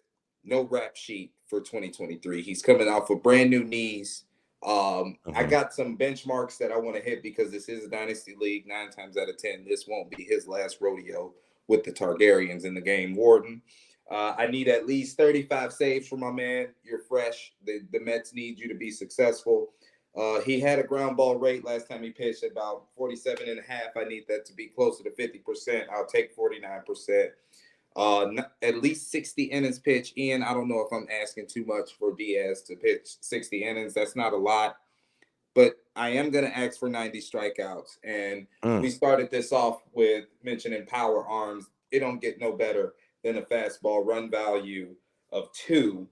no rap sheet for 2023. He's coming out for brand new knees. I Mhm. got some benchmarks that I want to hit because this is a dynasty league. 9 times out of 10, this won't be his last rodeo with the Targaryens in the game warden. I need at least 35 saves for my man. You're fresh. The Mets need you to be successful. He had a ground ball rate last time he pitched about 47 and a half. I need that to be closer to 50%. I'll take 49%. At least 60 innings pitch. Ian, I don't know if I'm asking too much for Diaz to pitch 60 innings. That's not a lot, but I am going to ask for 90 strikeouts. And we Mm. started this off with mentioning power arms. It don't get no better than a fastball run value of 2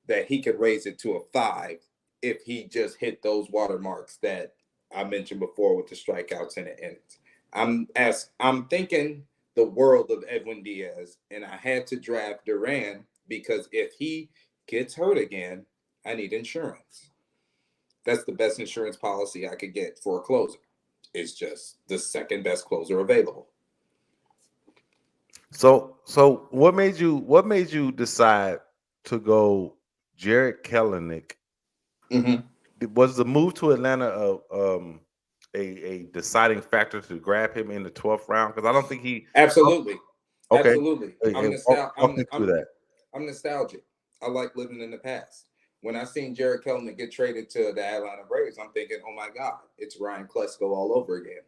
that he could raise it to a 5 if he just hit those watermarks that I mentioned before with the strikeouts in the innings. I'm thinking the world of Edwin Diaz, and I had to draft Duran because if he gets hurt again, I need insurance. That's the best insurance policy I could get for a closer. It's just the second best closer available. So what made you decide to go Jared Kelenic? Mm-hmm. Was the move to Atlanta a deciding factor to grab him in the 12th round? Because I don't think he. Absolutely, Okay. absolutely. Hey, I'm hey, nostalgic. walk me through that. I'm nostalgic. I like living in the past. When I seen Jared Kelly get traded to the Atlanta Braves, I'm thinking, oh my God, it's Ryan Klesko all over again.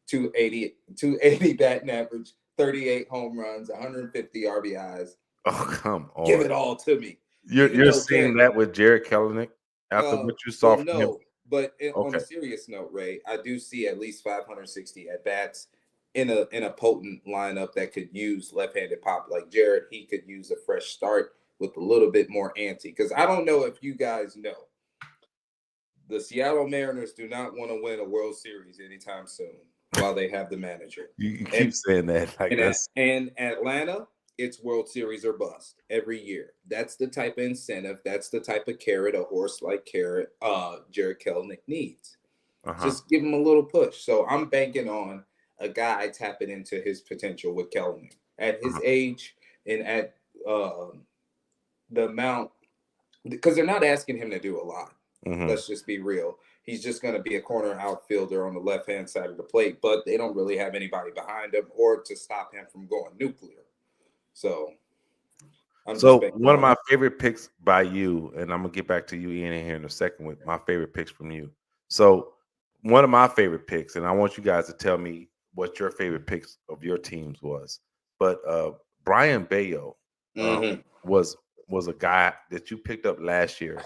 280 batting average, 38 home runs, 150 RBIs. Oh, come Give on. it all to me. You're Even you're though seeing Jared, that with Jared Kelenic after what you saw well, from him. no, but on a Okay. serious note, Ray, I do see at least 560 at bats in a potent lineup that could use left-handed pop like Jared. He could use a fresh start with a little bit more ante. Because I don't know if you guys know, the Seattle Mariners do not want to win a World Series anytime soon while they have the manager. You keep And saying that like that's and Atlanta, it's World Series or bust every year. That's the type of incentive. That's the type of carrot, a horse like carrot, Jared Kelenic needs. uh-huh. Just give him a little push. So I'm banking on a guy tapping into his potential with Kelenic at his Uh-huh. age and at the amount, because they're not asking him to do a lot. Hmm. Let's just be real. He's just going to be a corner outfielder on the left hand side of the plate, but they don't really have anybody behind him or to stop him from going nuclear. So I'm just So banking one of on my that. favorite picks by you, and I'm gonna get back to you, Ian, in here in a second with my favorite picks from you. So one of my favorite picks, and I want you guys to tell me what your favorite picks of your teams was. But Brian Bayo um, Mm-hmm. was was a guy that you picked up last year,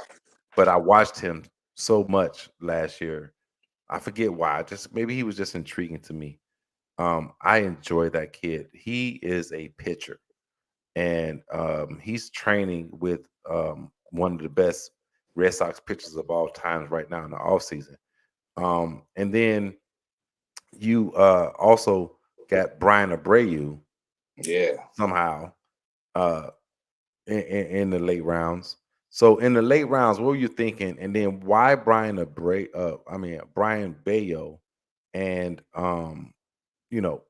but I watched him so much last year. I forget why. Just maybe he was just intriguing to me. I enjoy that kid. He is a pitcher, and he's training with one of the best Red Sox pitchers of all times right now in the offseason. And then you also got Brian Abreu Yeah. somehow uh, in the late rounds. So in the late rounds, what were you thinking? And then why Brian Abreu? Brian Bayo, and you know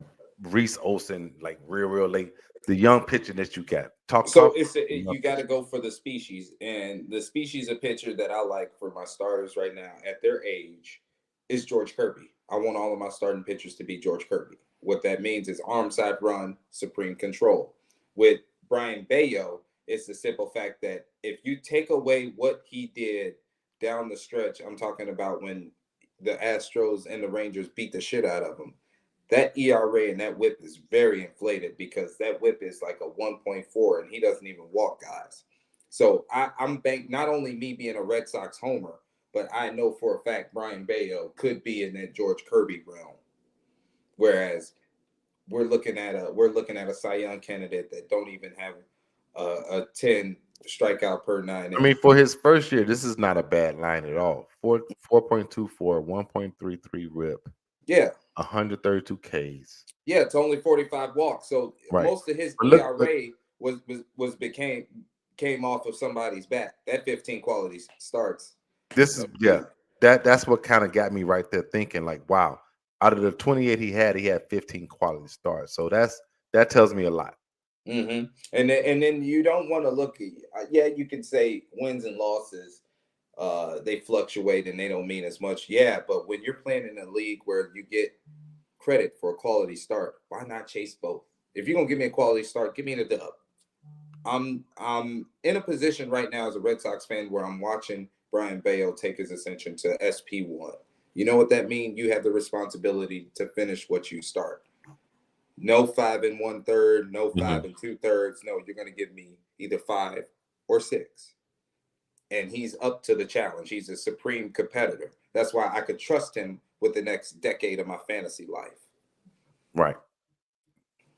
Reese Olson, like real late. The young pitcher that you got. So Talk the young you got to pitcher. go for the species, and the species of pitcher that I like for my starters right now at their age is George Kirby. I want all of my starting pitchers to be George Kirby. What that means is arm side run, supreme control. With Brian Bayo, it's the simple fact that if you take away what he did down the stretch, I'm talking about when the Astros and the Rangers beat the shit out of him. That ERA and that whip is very inflated because that whip is like a 1.4 and he doesn't even walk guys. So I'm bank not only me being a Red Sox homer, but I know for a fact Brian Bayo could be in that George Kirby realm. Whereas we're looking at a Cy Young candidate that don't even have a 10 strikeout per nine. I mean, for his first year, this is not a bad line at all. 4.24, 1.33 RIP. Yeah. 132 Ks. Yeah, it's only 45 walks. So right. Most of his ERA came off of somebody's bat. That 15 quality starts. This is that's what kind of got me right there thinking like, wow, out of the 28 he had 15 quality starts. So that tells me a lot. Mm-hmm. And then you don't want to look at, you can say wins and losses, they fluctuate and they don't mean as much. Yeah, but when you're playing in a league where you get credit for a quality start, why not chase both? If you're gonna give me a quality start, give me the dub. I'm in a position right now as a Red Sox fan where I'm watching Brian Bayo take his ascension to SP1. You know what that means? You have the responsibility to finish what you start. No 5 1/3, no 5 2/3. No, you're going to give me either 5 or 6. And he's up to the challenge. He's a supreme competitor. That's why I could trust him with the next decade of my fantasy life. Right.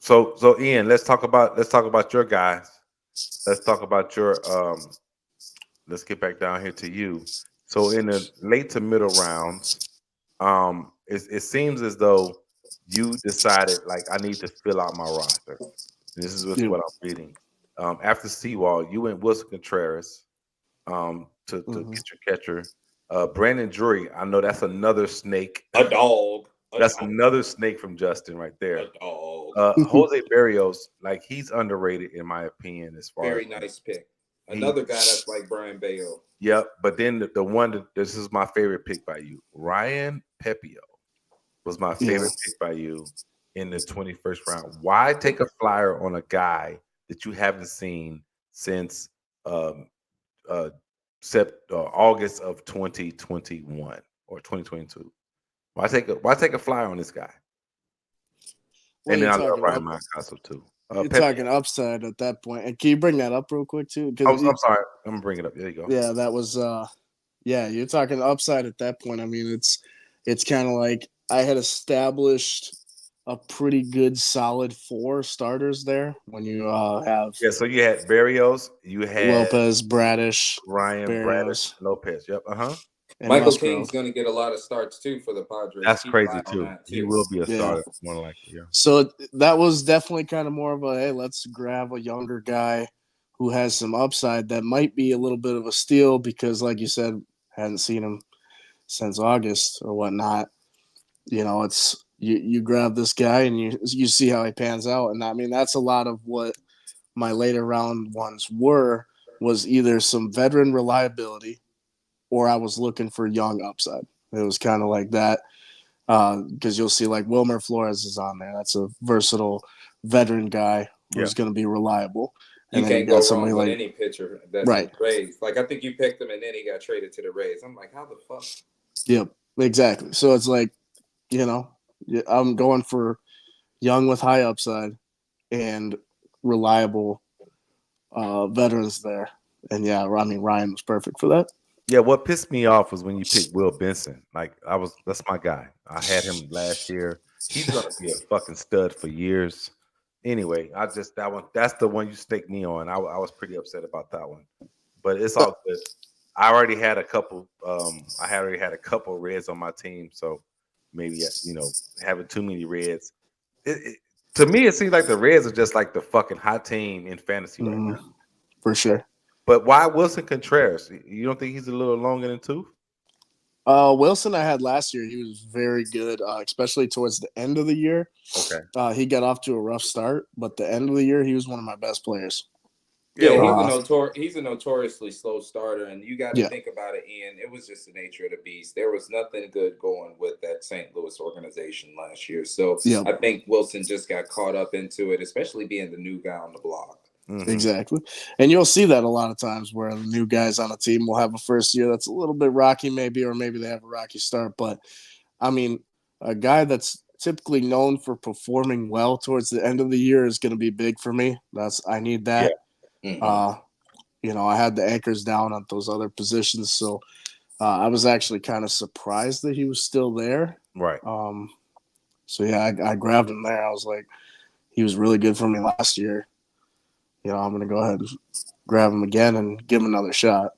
So Ian, let's talk about your guys. Let's talk about your let's get back down here to you. So in the late to middle rounds, it seems as though you decided like I need to fill out my roster. And this is what I'm reading. After Seawall, you went Wilson Contreras to get your catcher. Brandon Drury, I know that's another snake. A dog. That's another snake from Justin right there. A dog. Jose Barrios, like he's underrated in my opinion. As far very nice pick. Another guy that's like Brian Bayo. Yep, but then the one that this is my favorite pick by you, Ryan Pepio, was my favorite pick by you in the 21st round. Why take a flyer on a guy that you haven't seen since August of 2021 or 2022? Why take a flyer on this guy? And then I love Ryan Mountcastle too. You're talking upside at that point. And can you bring that up real quick too? I'm sorry. I'm gonna bring it up. There you go. Yeah, that was you're talking upside at that point. I mean, it's kind of like I had established a pretty good solid 4 starters there when you have so you had Barrios, you had Lopez, Bradish, Ryan Bradish, Lopez. Yep. And Michael King's going to get a lot of starts too for the Padres. That's crazy too. He will be a starter more likely. Yeah. So that was definitely kind of more of a hey, let's grab a younger guy who has some upside that might be a little bit of a steal because, like you said, hadn't seen him since August or whatnot. You know, it's you grab this guy and you see how he pans out, and I mean that's a lot of what my later round ones was either some veteran reliability. Or I was looking for young upside. It was kind of like that because you'll see like Wilmer Flores is on there. That's a versatile veteran guy who's going to be reliable. And you can't go wrong with any pitcher that's Rays. Like I think you picked him and then he got traded to the Rays. I'm like, how the fuck? Yep, exactly. So it's like, you know, I'm going for young with high upside and reliable veterans there. And yeah, I mean Ryan was perfect for that. Yeah, what pissed me off was when you picked Will Benson. Like that's my guy. I had him last year. He's gonna be a fucking stud for years. Anyway, that's the one you staked me on. I was pretty upset about that one, but it's all good. I already had a couple. A couple Reds on my team, so maybe having too many Reds. To me, it seems like the Reds are just like the fucking hot team in fantasy right now. For sure. But why Wilson Contreras? You don't think he's a little longer than tooth? Wilson I had last year. He was very good, especially towards the end of the year. Okay. He got off to a rough start, but the end of the year, he was one of my best players. Yeah, well, he's a notoriously slow starter, and you got to Yeah. think about it, Ian. It was just the nature of the beast. There was nothing good going with that St. Louis organization last year. So Yep. I think Wilson just got caught up into it, especially being the new guy on the block. mhm. Exactly. And you'll see that a lot of times where the new guys on a team will have a first year that's a little bit rocky, maybe, or maybe they have a rocky start. But I mean, a guy that's typically known for performing well towards the end of the year is going to be big for me. I need that. Mhm. I had the anchors down on those other positions, so I was actually kind of surprised that he was still there. Right. So yeah, I grabbed him there. I was like, he was really good for me last year. I'm gonna go ahead and grab him again and give him another shot.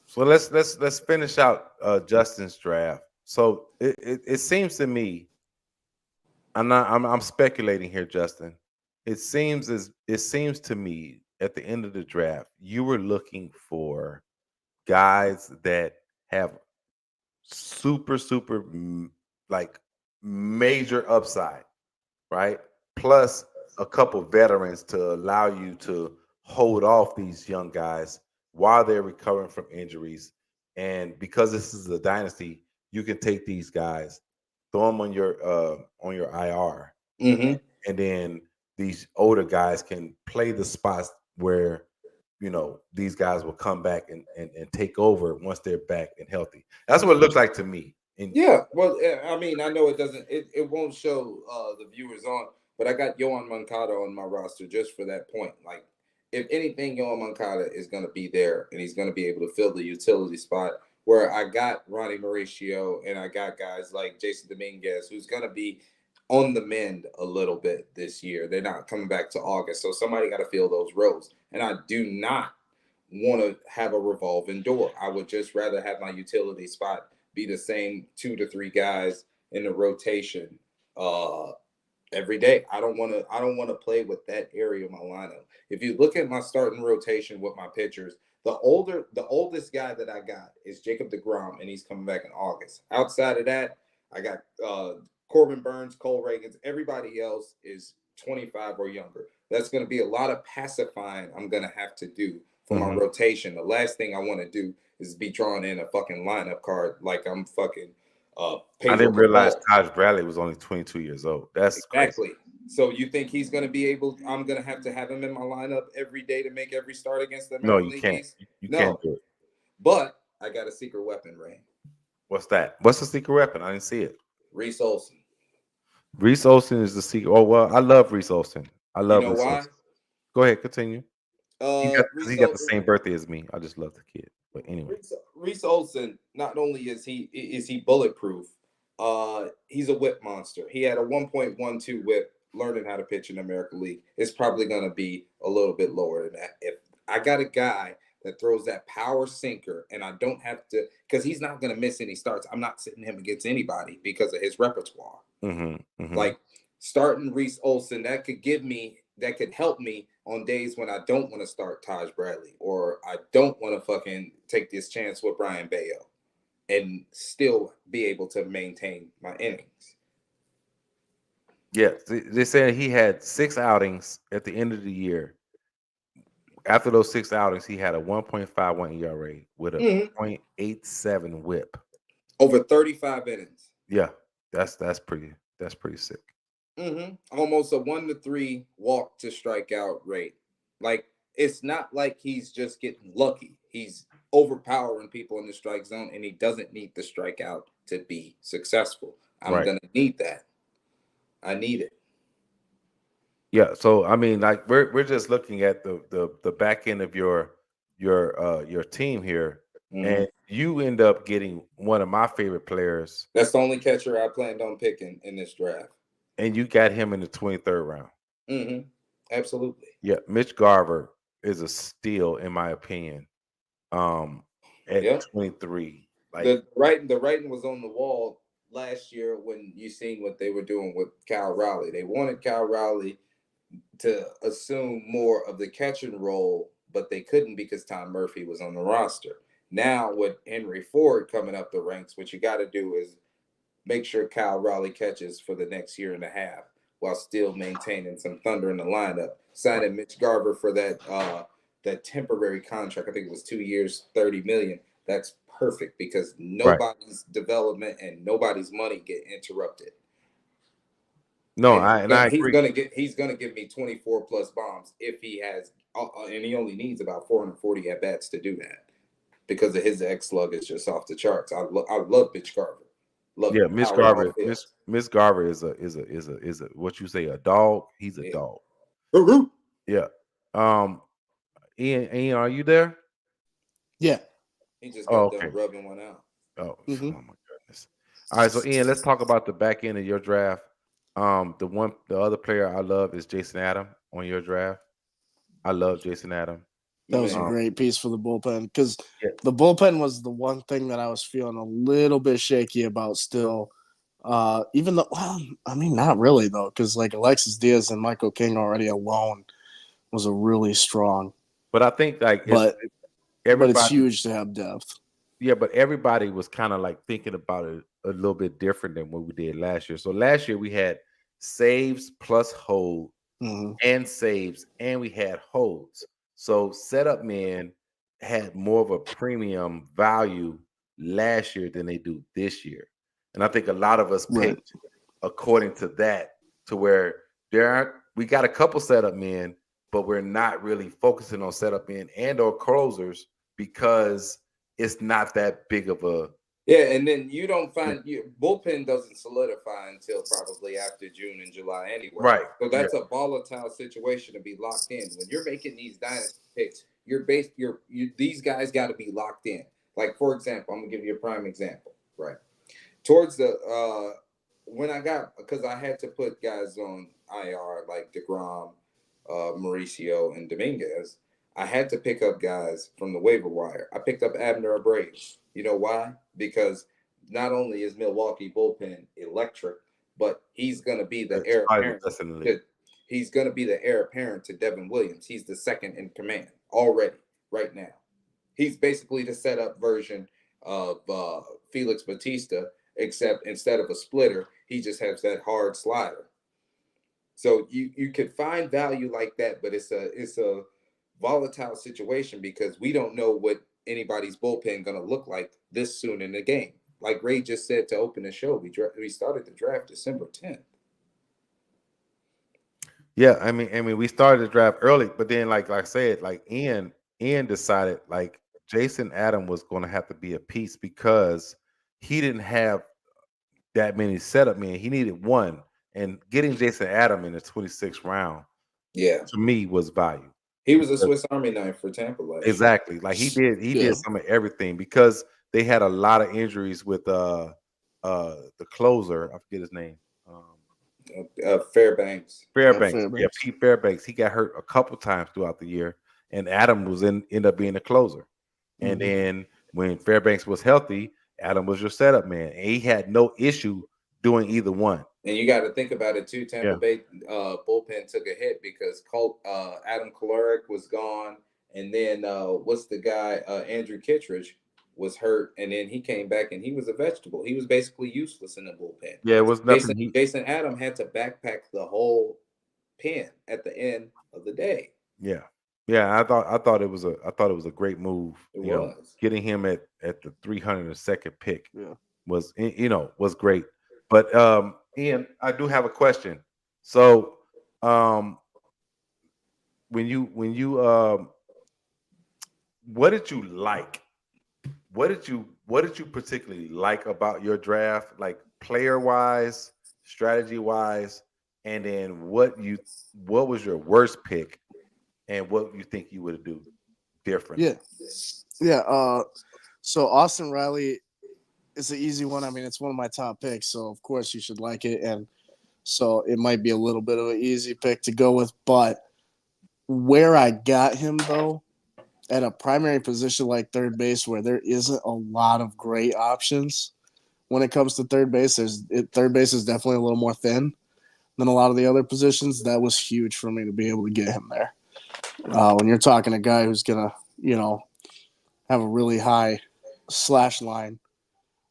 So let's finish out Justin's draft. So it seems to me, I'm speculating here, Justin. It seems to me at the end of the draft, you were looking for guys that have super like major upside, right? Plus a couple veterans to allow you to hold off these young guys while they're recovering from injuries. And because this is a dynasty, you can take these guys, throw them on your IR, Mhm. and then these older guys can play the spots where these guys will come back and take over once they're back and healthy. That's what it looks like to me. And Yeah, well, I mean, I know it doesn't, it won't show the viewers on, but I got Yohan Moncada on my roster just for that point. Like, if anything, Yohan Moncada is going to be there, and he's going to be able to fill the utility spot. Where I got Ronnie Mauricio, and I got guys like Jason Dominguez, who's going to be on the mend a little bit this year. They're not coming back to August, so somebody got to fill those roles. And I do not want to have a revolving door. I would just rather have my utility spot be the same 2 to 3 guys in the rotation every day. I don't want to play with that area of my lineup. If you look at my starting rotation with my pitchers, the oldest guy that I got is Jacob DeGrom, and he's coming back in August. Outside of that, I got Corbin Burns, Cole Reagans. Everybody else is 25 or younger. That's going to be a lot of pacifying I'm going to have to do for my rotation. The last thing I want to do is be drawing in a fucking lineup card like I'm fucking I Pedro didn't realize Cabral. Taj Bradley was only 22 years old. That's crazy. Exactly. So you think he's going to be able? I'm going to have him in my lineup every day to make every start against the No, American you League can't. East? You can't No, do it. but I got a secret weapon, Ray. What's that? What's the secret weapon? I didn't see it. Reese Olson. Reese Olson is the secret. Oh well, I love Reese Olson. I You love know Reese why? Olson. Go ahead, continue. He Reese, got the same birthday as me. I just love the kid. But anyway, Reese Olson. Not only is he bulletproof, he's a whip monster. He had a 1.12 whip. Learning how to pitch in the American League, it's probably going to be a little bit lower than that. If I got a guy that throws that power sinker, and I don't have to, because he's not going to miss any starts. I'm not sitting him against anybody because of his repertoire. Like starting Reese Olson, that could help me on days when I don't want to start Taj Bradley, or I don't want to fucking take this chance with Brian Bayo and still be able to maintain my innings. yeah, they said he had 6 outings at the end of the year. After those 6 outings, he had a 1.51 ERA with a .87 WHIP. Over 35 innings. Yeah, that's pretty sick. Almost a 1 to 3 walk to strikeout rate. Like, it's not like he's just getting lucky. He's overpowering people in the strike zone, and he doesn't need the strikeout to be successful. I'm Right. gonna need that. I need it. Yeah. So I mean, like we're just looking at the back end of your team here, and you end up getting one of my favorite players, That's the only catcher I planned on picking in this draft. and you got him in the 23rd round. Absolutely. Yeah, Mitch Garver is a steal in my opinion. At 23, like The writing was on the wall last year when you seen what they were doing with Cal Raleigh. They wanted Cal Raleigh to assume more of the catching role, but they couldn't because Tom Murphy was on the roster. Now with Henry Ford coming up the ranks, what you got to do is make sure Kyle Raleigh catches for the next year and a half while still maintaining some thunder in the lineup. Signing Mitch Garver for that that temporary contract. I think it was 2 years, 30 million. That's perfect because Right. nobody's development and nobody's money get interrupted. No, And I he's agree. gonna give me 24 plus bombs if he has, and he only needs about 440 at bats to do that because of his X slug is just off the charts. I love Mitch Garver, love Yeah, the power off field. Miss Garver is a what you say, a dog. He's a Yeah. dog. Woo-hoo. Yeah. Ian, are you there? Yeah. He just Oh, got done okay. rubbing one out. Oh, Mhm. oh my goodness. All right, so Ian, let's talk about the back end of your draft. The other player I love is Jason Adam on your draft. I love Jason Adam. That was a Man, great piece for the bullpen because Yeah. the bullpen was the one thing that I was feeling a little bit shaky about still. Even though, well, I mean, not really though, because like Alexis Diaz and Michael King already alone was a really strong. But I think like But it's everybody, huge to have depth. yeah, but everybody was kind of like thinking about it a little bit different than what we did last year. So last year we had saves plus hold Mm-hmm. and saves, and we had holds. So setup men had more of a premium value last year than they do this year. And I think a lot of us Right. picked according to that, to where we got a couple setup men, but we're not really focusing on setup men and or closers because it's not that big of a yeah, and then you don't find your bullpen doesn't solidify until probably after June and July anyway. right. So that's a volatile situation to be locked in. When you're making these dynasty picks, these guys got to be locked in. Like for example, I'm gonna give you a prime example. Right towards the because I had to put guys on IR like DeGrom, Mauricio, and Dominguez. I had to pick up guys from the waiver wire. I picked up Abner Abreu. You know why? Because not only is Milwaukee bullpen electric, but he's going to be the heir apparent. He's going to be the heir apparent to Devin Williams. He's the second in command already right now. He's basically the setup version of Felix Bautista, except instead of a splitter, he just has that hard slider. So you could find value like that, but it's a volatile situation because we don't know what anybody's bullpen going to look like this soon in the game. Like Ray just said to open the show, we started the draft December 10th. Yeah, I mean, we started the draft early, but then, like I said, like Ian decided like Jason Adam was going to have to be a piece because he didn't have that many setup men. He needed one, and getting Jason Adam in the 26th round, yeah, to me was value. He was a Swiss Army knife for Tampa last year. Exactly, like he did some of everything because they had a lot of injuries with the closer. I forget his name. Fairbanks. Yeah, Pete Fairbanks. He got hurt a couple times throughout the year, and Adam ended up being a closer. And then when Fairbanks was healthy, Adam was your setup man, and he had no issue doing either one. And you got to think about it too. Tampa Bay bullpen took a hit because Adam Kolarek was gone, and then what's the guy Andrew Kittredge was hurt, and then he came back and he was a vegetable. He was basically useless in the bullpen. Yeah, it was nothing. Jason Adam had to backpack the whole pen at the end of the day. Yeah. I thought it was a great move. Getting him at the 302nd pick was great. But Ian, I do have a question. So when you what did you like? What did you particularly like about your draft, like player wise, strategy wise, and then what was your worst pick and what you think you would do different? So Austin Riley is an easy one. I mean, it's one of my top picks, so of course you should like it, and so it might be a little bit of an easy pick to go with. But where I got him though, at a primary position like third base, where there isn't a lot of great options when it comes to third base, third base is definitely a little more thin than a lot of the other positions. That was huge for me to be able to get him there. When you're talking a guy who's gonna, have a really high slash line,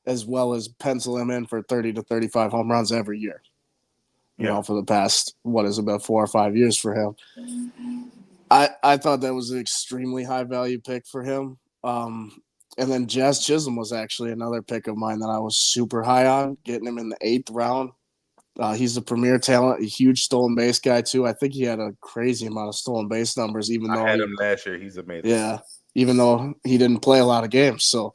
as well as pencil him in for 30 to 35 home runs every year. For the past, about 4 or 5 years for him. I thought that was an extremely high value pick for him. And then Jazz Chisholm was actually another pick of mine that I was super high on, getting him in the 8th round. He's a premier talent, a huge stolen base guy too. I think he had a crazy amount of stolen base numbers, I had him last year. He's amazing. Yeah, even though he didn't play a lot of games. So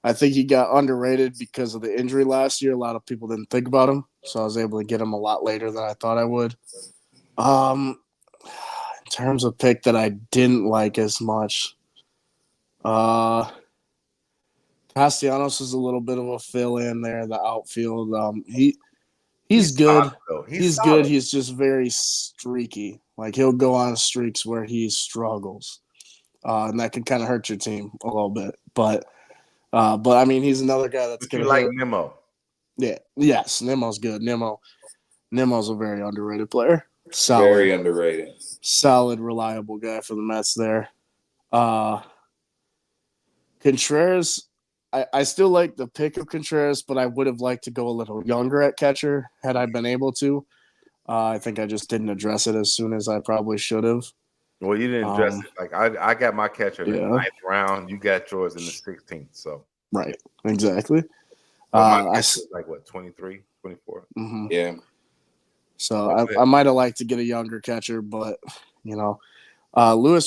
I think he got underrated because of the injury last year. A lot of people didn't think about him, so I was able to get him a lot later than I thought I would. In terms of pick that I didn't like as much, Castellanos is a little bit of a fill-in there, the outfield. He's good. Solid, though. He's solid. good. He's just very streaky. Like he'll go on streaks where he struggles, and that can kind of hurt your team a little bit. But I mean, he's another guy that's But you gonna like hurt. Nemo. Yeah. Yes, Nemo's good. Nemo's a very underrated player. Solid, Very underrated. solid, reliable guy for the Mets there. Contreras, I still like the pick of Contreras, but I would have liked to go a little younger at catcher had I been able to. I think I just didn't address it as soon as I probably should have. Well, you didn't address it. Like I got my catcher in the Yeah. 9th round. You got yours in the 16th. So Right, exactly. my catcher was like what, 23, 24? Mm-hmm. Yeah. So I might have liked to get a younger catcher, but Luis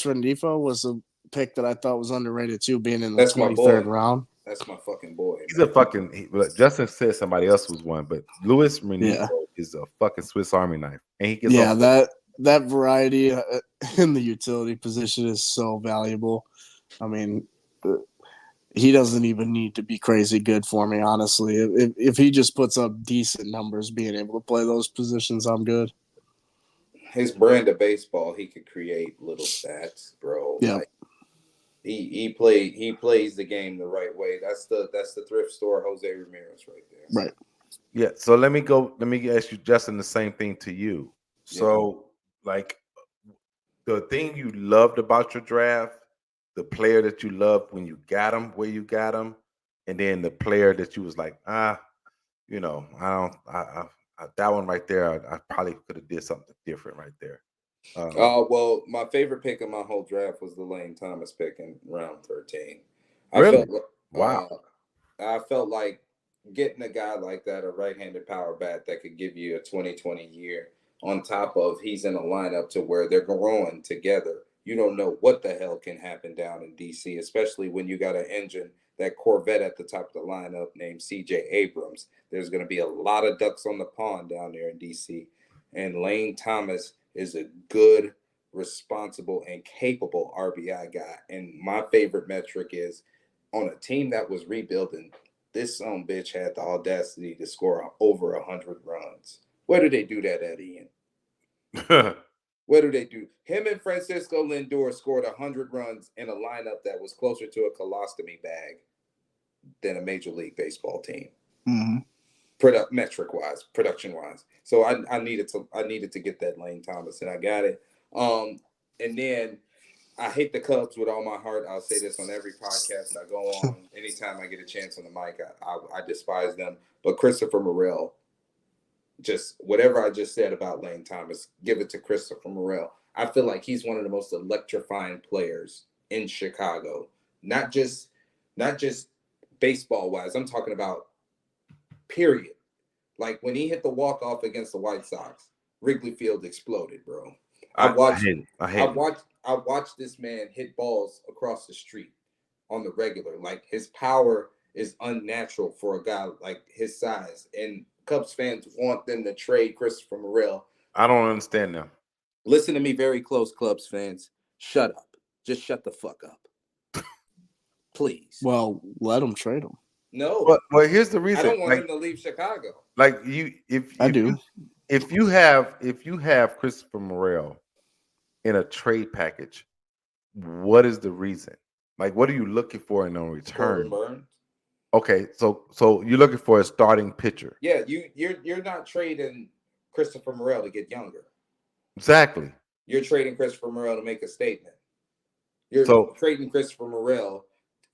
Rendifo was a pick that I thought was underrated too, being in the That's my 23rd boy. round. That's my fucking boy. He's a fucking. Justin said somebody else was one, but Luis Renifo is a fucking Swiss Army knife, and he gets that variety in the utility position is so valuable. I mean, he doesn't even need to be crazy good for me, honestly. If he just puts up decent numbers, being able to play those positions, I'm good. His brand of baseball, he could create little stats, bro. Yeah. Like, he plays the game the right way. That's the thrift store Jose Ramirez right there. Right. Yeah. So let me ask you, Justin, the same thing to you. So like the thing you loved about your draft, the player that you loved when you got him, where you got him, and then the player that you was like, I don't, that one right there, I probably could have did something different right there. Well, my favorite pick in my whole draft was the Lane Thomas pick in round 13. Really? Wow. I felt like getting a guy like that, a right-handed power bat that could give you a 2020 year, on top of he's in a lineup to where they're growing together. You don't know what the hell can happen down in DC, especially when you got an engine, that Corvette at the top of the lineup named CJ Abrams. There's going to be a lot of ducks on the pond down there in DC. And Lane Thomas is a good, responsible, and capable RBI guy. And my favorite metric is on a team that was rebuilding, this bitch had the audacity to score over 100 runs. Where do they do that at, Ian? What do they do? Him and Francisco Lindor scored 100 runs in a lineup that was closer to a colostomy bag than a Major League Baseball team. Mm-hmm. Metric-wise, production-wise. So I needed to get that Lane Thomas, and I got it. And then I hate the Cubs with all my heart. I'll say this on every podcast I go on. Anytime I get a chance on the mic, I despise them. But Christopher Morel, just whatever I just said about Lane Thomas, give it to Christopher Morel. I feel like he's one of the most electrifying players in Chicago. Not just baseball-wise. I'm talking about period. Like when he hit the walk-off against the White Sox, Wrigley Field exploded, bro. I watched this man hit balls across the street on the regular. Like his power is unnatural for a guy like his size. And Cubs fans want them to trade Christopher Morel. I don't understand them. Listen to me very close, Cubs fans. Shut up. Just shut the fuck up. Please. Well, let him trade him. No. Well, here's the reason. I don't want him to leave Chicago. Like if you have Christopher Morel in a trade package, what is the reason? Like, what are you looking for in return? Burns. Okay, so you're looking for a starting pitcher. Yeah, you're not trading Christopher Morel to get younger. Exactly. You're trading Christopher Morel to make a statement. You're trading Christopher Morel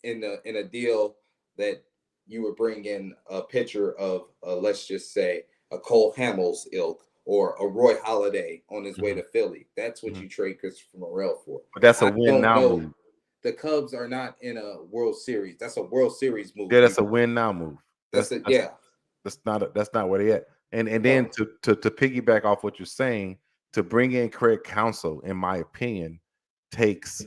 in a deal that you would bring in a pitcher of let's just say a Cole Hamels ilk or a Roy Halladay on his way Mhm. to Philly. That's what Mhm. you trade Christopher Morel for. But that's a I win don't now know. move. The Cubs are not in a World Series. That's a World Series move. Yeah, that's a win now move. That's it. Yeah. That's not where they at. And then No. to piggyback off what you're saying, to bring in Craig Counsell, in my opinion, takes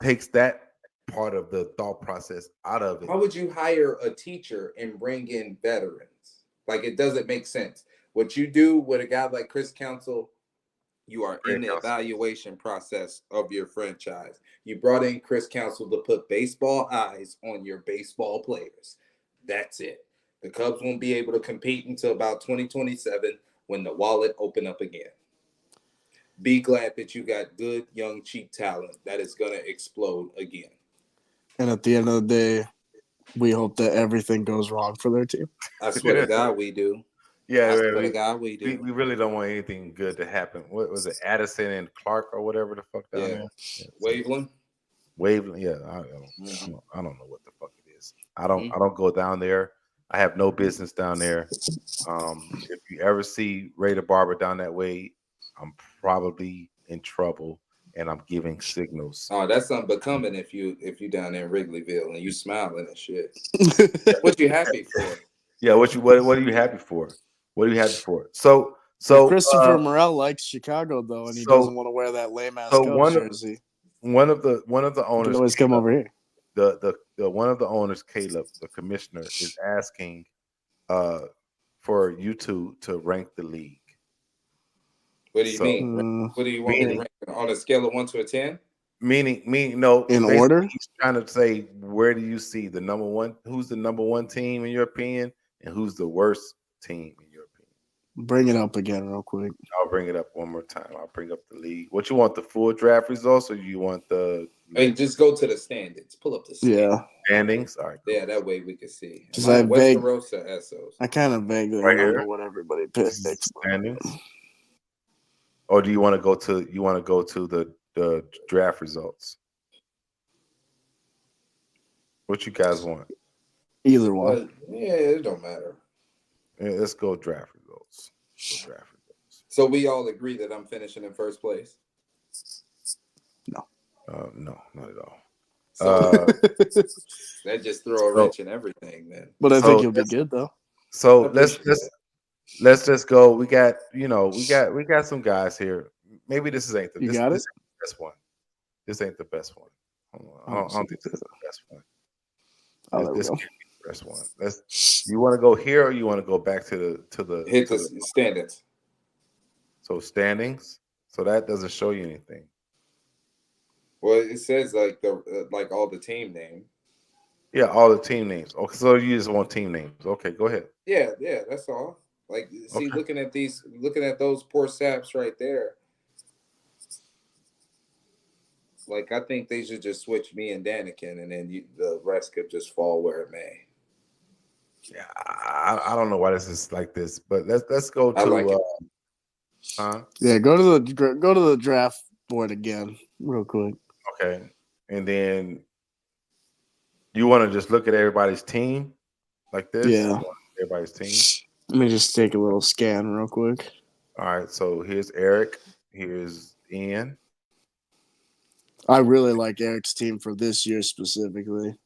that part of the thought process out of it. How would you hire a teacher and bring in veterans? Like, it doesn't make sense. What you do with a guy like Chris Counsell, you are Craig in the Counsell. evaluation process of your franchise. You brought in Chris Counsell to put baseball eyes on your baseball players. That's it. The Cubs won't be able to compete until about 2027 when the wallet open up again. Be glad that you got good, young, cheap talent that is going to explode again. And at the end of the day, we hope that everything goes wrong for their team. I swear to God, we do. Yeah, I swear to God, we do. we really don't want anything good to happen. What was it, Addison and Clark or whatever the fuck down there? Yeah, Waveland. Waveland. Yeah, I don't know what the fuck it is. I don't go down there. I have no business down there. If you ever see Ray the Barber down that way, I'm probably in trouble, and I'm giving signals. Oh, that's unbecoming if you down there in Wrigleyville and you smiling and shit. What you happy for? Yeah, what are you happy for? What are you happy for? So If Christopher Morel likes Chicago though, and he doesn't want to wear that lame ass Cubs jersey, one of the you owners can always come over here. The one of the owners, Caleb, the commissioner, is asking for you to rank the league. What do you mean? What do you want me to rank on a scale of 1 to 10? Meaning, no. In order, he's trying to say, where do you see the number one? Who's the number one team in your opinion, and who's the worst team in your opinion? Bring it up again, real quick. I'll bring it up one more time. I'll bring up the league. What you want, the full draft results, or you want the? Hey, just go to the standings. Pull up the standings. All right. Cool. Yeah, that way we can see. Because I kind of vaguely remember what everybody picked. Standings. Or do you want to go to the draft results? What you guys want? Either one. Yeah, it don't matter. Yeah, let's go draft results. So we all agree that I'm finishing in first place? No. No, not at all. So that just throw a wrench in everything, then. But I think you'll be good though. So let's just go. We got some guys here. Maybe this ain't the best one. This ain't the best one. I don't think this is the best one. This can't be the best one. You want to go here, or you want to go back to the standings? So standings. So that doesn't show you anything. Well, it says like all the team names. Yeah, all the team names. Okay, so you just want team names. Okay, go ahead. Yeah, that's all. Like, see, looking at those poor saps right there. Like, I think they should just switch me and Danikin, and then the rest could just fall where it may. Yeah, I don't know why this is like this, but let's go to. Yeah, go to the draft board again, real quick. Okay, and then you want to just look at everybody's team like this. Yeah, everybody's team. Let me just take a little scan real quick. All right, so here's Eric. Here's Ian. I really like Eric's team for this year specifically.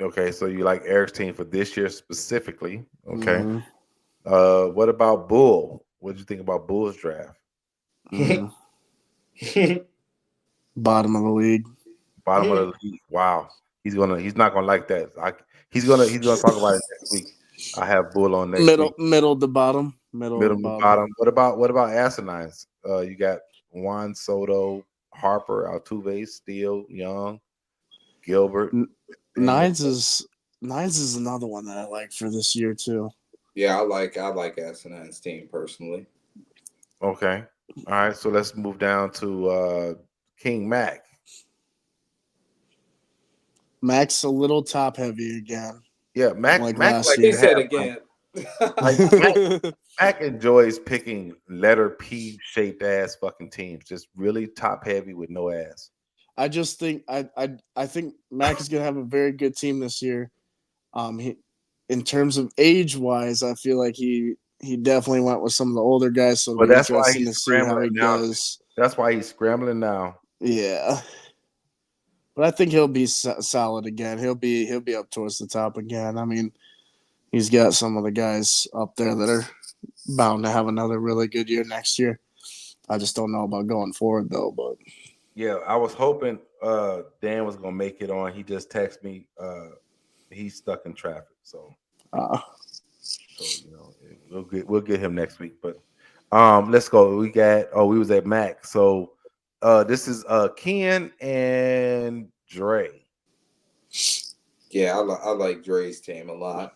Okay, so you like Eric's team for this year specifically. Okay. Mm-hmm. What about Bull? What did you think about Bull's draft? Bottom of the league. Bottom of the league. Wow. He's not gonna like that. He's gonna talk about it next week. I have Bull on next week. Middle to bottom. Middle to bottom. What about Asinines? You got Juan Soto, Harper, Altuve, Steele, Young, Gilbert. Nines is another one that I like for this year too. Yeah, I like Asinine's team personally. Okay. All right, so let's move down to King Mac. Mac's a little top heavy again. Yeah, Mac he said again. Mac enjoys picking letter P shaped ass fucking teams, just really top heavy with no ass. I just think I think Mac is gonna have a very good team this year. In terms of age wise, I feel like he he definitely went with some of the older guys, so it'll But be that's why interesting he's to see how he scrambling now. does. That's why he's scrambling now. Yeah, but I think he'll be solid again. He'll be up towards the top again. I mean, he's got some of the guys up there that are bound to have another really good year next year. I just don't know about going forward though. But Yeah, I was hoping Dan was gonna make it on. He just texted me. He's stuck in traffic, so you know we'll get him next week. But let's go. We was at Mac. So this is Ken and Dre. Yeah, I like Dre's team a lot.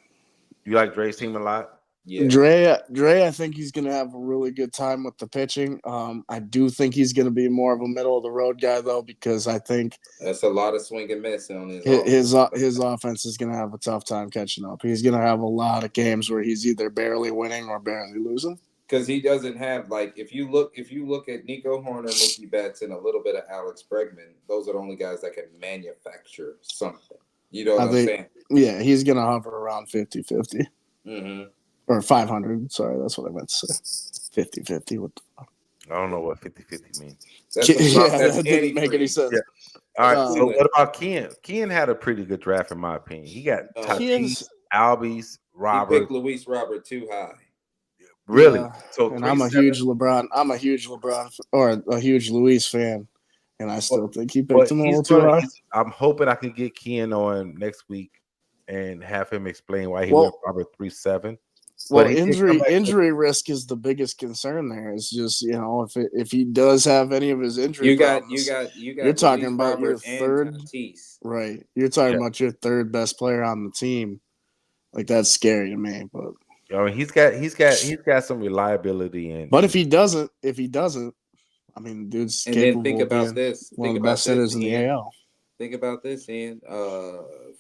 You like Dre's team a lot? Yeah. Dre, I think he's going to have a really good time with the pitching. I do think he's going to be more of a middle of the road guy though, because I think that's a lot of swing and miss on his offense is going to have a tough time catching up. He's going to have a lot of games where he's either barely winning or barely losing. Because he doesn't have, like, if you look at Nico Horner, Mookie Betts, and a little bit of Alex Bregman, those are the only guys that can manufacture something. You know what I'm saying? Yeah, he's going to hover around 50-50. Mm-hmm. Or 500. Sorry, that's what I meant to say. 50-50. What the fuck? I don't know what 50-50 means. That didn't make any sense. Yeah. All right. So what about Ken? Ken had a pretty good draft in my opinion. He got Tatis, Albies, Robert. He picked Luis Robert too high. Really? Yeah. So and I'm a huge LeBron or a huge Luis fan, and I still think he picked him a little too high. I'm hoping I can get Ken on next week and have him explain why he went Robert 3-7. Well, injury risk is the biggest concern there. It's just, you know, if he does have any of his injury problems, you're talking about your third, right? You're talking about your third best player on the team. Like, that's scary to me. But I mean, he's got some reliability in. But if he doesn't, I mean, dude's and capable then think about this. One of the best hitters in the AL. Think about this, Ian.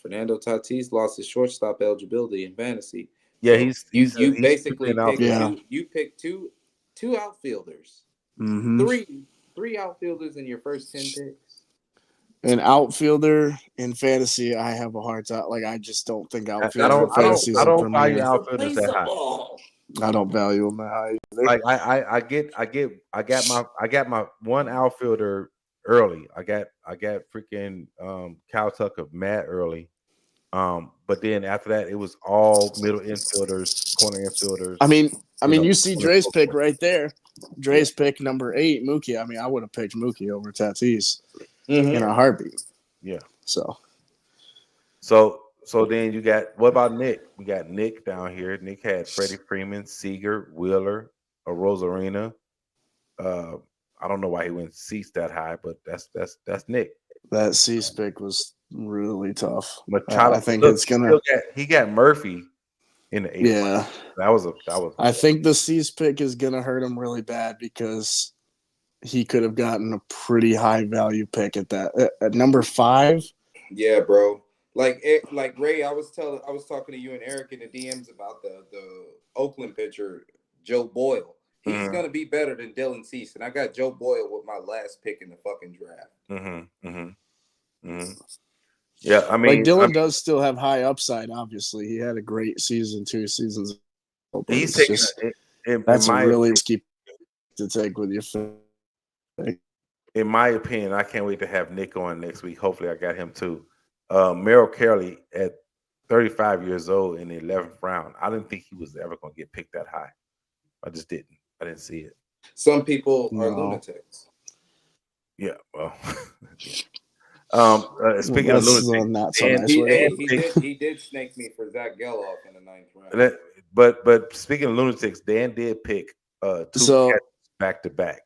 Fernando Tatis lost his shortstop eligibility in fantasy. Yeah, you basically picked two outfielders, three outfielders in your first 10 picks. An outfielder in fantasy, I have a hard time. Like, I just don't think outfielder in fantasy. I don't value outfielders that high. I don't value them that high either. Like I got my one outfielder early. I got freaking Kyle Tucker mad early. But then after that, it was all middle infielders, corner infielders. I mean, you see Dre's pick right there. Dre's pick number 8, Mookie. I mean, I would have picked Mookie over Tatis in a heartbeat. Yeah. So then you got, what about Nick? We got Nick down here. Nick had Freddie Freeman, Seager, Wheeler, Rosarina. I don't know why he went Cease that high, but that's Nick. That Cease pick was really tough. Machado, I think it's gonna. He got Murphy in the 8th. Yeah, that was. I think the Cease pick is gonna hurt him really bad because he could have gotten a pretty high value pick at that at number 5. Yeah, bro. Like Ray, I was talking to you and Eric in the DMs about the Oakland pitcher Joe Boyle. He's gonna be better than Dylan Cease, and I got Joe Boyle with my last pick in the fucking draft. Yeah, I mean, like Dylan does still have high upside. Obviously, he had a great season 2 seasons. He's taking that's a really risky to take with your. In my opinion, I can't wait to have Nick on next week. Hopefully, I got him too. Merrill Kelly at 35 years old in the 11th round. I didn't think he was ever going to get picked that high. I just didn't. I didn't see it. Some people are lunatics. Yeah, well. Speaking of lunatics, not so nice he did snake me for Zach Geloff in the 9th round. But speaking of lunatics, Dan did pick 2 back to back,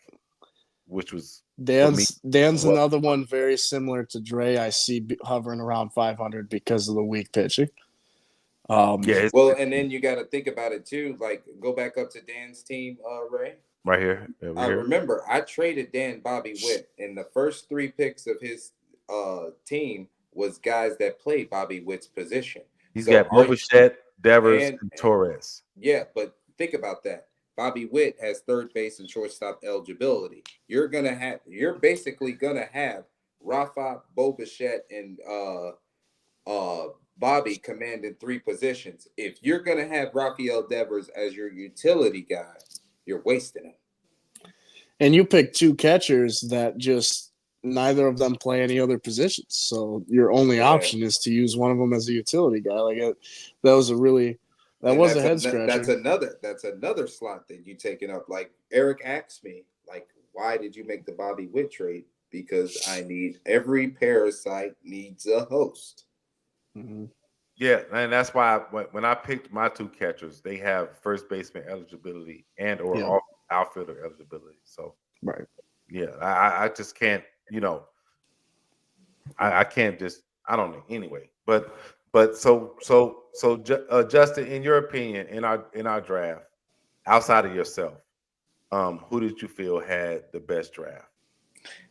which was Dan's another one very similar to Dre. I see hovering around 500 because of the weak pitching. And then you got to think about it too. Like, go back up to Dan's team, Ray. Right here. Remember, I traded Dan Bobby Witt, and the first 3 picks of his team was guys that played Bobby Witt's position. He's got Bobichette, Devers, and Torres. Yeah, but think about that. Bobby Witt has third base and shortstop eligibility. You're basically gonna have Rafa, Bobichette, and Bobby commanding 3 positions. If you're going to have Rafael Devers as your utility guy, you're wasting him. And you pick 2 catchers that just neither of them play any other positions. So your only option is to use one of them as a utility guy. That was a head scratcher. That's another slot that you taking up. Like Eric asked me, like, why did you make the Bobby Witt trade? Because I need every parasite needs a host. Mm-hmm. Yeah, and that's why when I picked my 2 catchers, they have first baseman eligibility and or outfielder eligibility. So right, yeah, I just can't, I can't just I don't know anyway. But Justin, in your opinion, in our draft, outside of yourself, who did you feel had the best draft?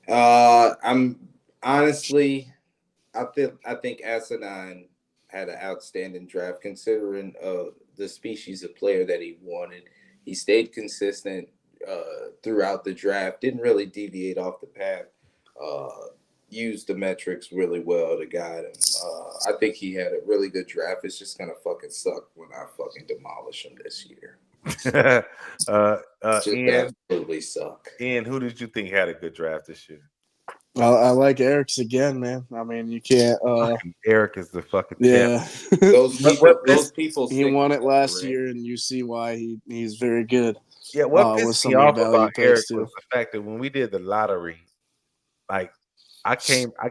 I'm honestly, I think Asinine had an outstanding draft considering the species of player that he wanted. He stayed consistent throughout the draft, didn't really deviate off the path, used the metrics really well to guide him. I think he had a really good draft. It's just going to fucking suck when I fucking demolish him this year. Ian, absolutely suck. Ian, who did you think had a good draft this year? I like Eric's again, man. I mean, you can't. Eric is the fucking champ. Those people. He won it last year, and you see why he's very good. Yeah, what pissed me off about Eric was the fact that when we did the lottery, like I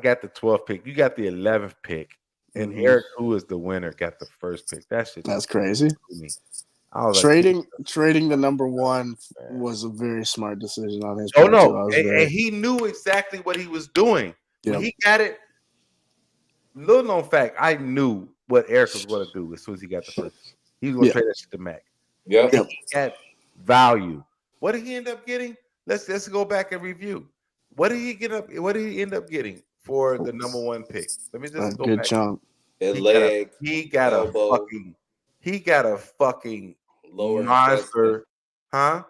got the 12th pick, you got the 11th pick, and Eric, who is the winner, got the first pick. That's crazy. Trading the number 1 was a very smart decision on his part. And he knew exactly what he was doing. When he got it, little known fact, I knew what Eric was going to do as soon as he got the first. He was going to trade that shit to Mac. Yeah, he had value. What did he end up getting? Let's go back and review. What did he end up getting for the number 1 pick? Let me just go good back. chunk. He got a fucking lower monster, huh?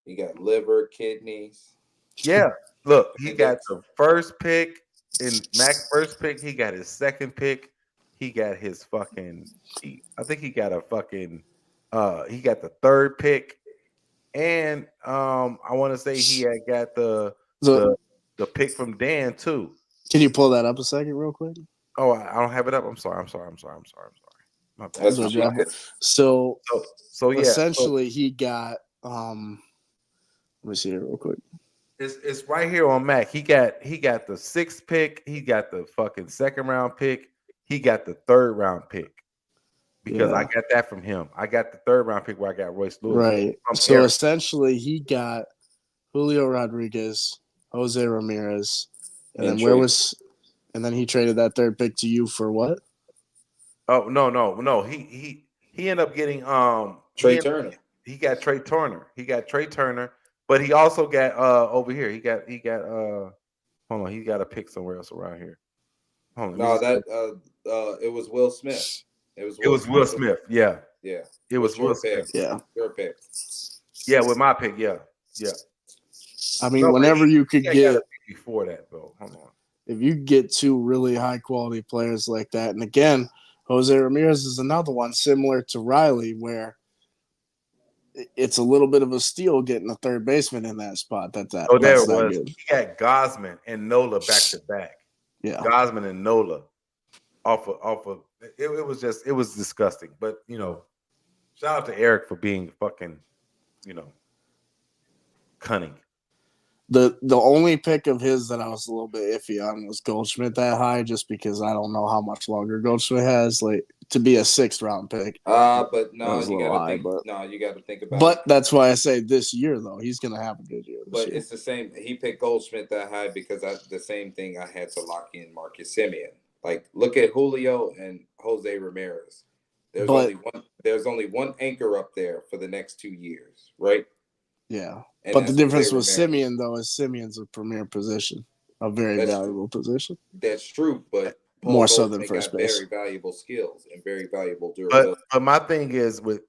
He got liver, kidneys. Yeah, look, he got the first pick in Mac's first pick. He got his second pick. He got his fucking. I think he got a fucking. He got the 3rd pick, and I want to say he had got the pick from Dan too. Can you pull that up a second, real quick? Oh, I don't have it up. I'm sorry. My bad. So yeah. Essentially, he got. Let me see it real quick. It's right here on Mac. He got the 6th pick. He got the fucking 2nd round pick. He got the 3rd round pick because I got that from him. I got the 3rd round pick where I got Royce Lewis. Right. So Eric. Essentially, he got Julio Rodriguez, Jose Ramirez, and then he traded that 3rd pick to you for what? Oh no. He ended up getting Trey Turner. He got Trey Turner. But he also got over here. He got hold on, he got a pick somewhere else around here. Hold on. No, it was Will Smith. It was Will Smith. Yeah. Yeah. It was Will Smith. Yeah. Your pick. Yeah, with my pick, yeah. I mean, whenever you could get before that though. Hold on. If you get 2 really high quality players like that, and again, Jose Ramirez is another one similar to Riley where it's a little bit of a steal getting a 3rd baseman in that spot. That's good. He got Gosman and Nola back to back. Yeah, Gosman and Nola off of it was disgusting. But shout out to Eric for being fucking cunning. The only pick of his that I was a little bit iffy on was Goldschmidt that high, just because I don't know how much longer Goldschmidt has, like to be a 6th round pick. But no, you got to think about. But that's why I say this year though, he's gonna have a good year. It's the same. He picked Goldschmidt that high because the same thing I had to lock in Marcus Semien. Like look at Julio and Jose Ramirez. There's only one anchor up there for the next 2 years, right? Yeah. But the difference with Semien, though, is Semien's a premier position, a very valuable position. That's true, but more so than first base. Very valuable skills and very valuable durability. But my thing is with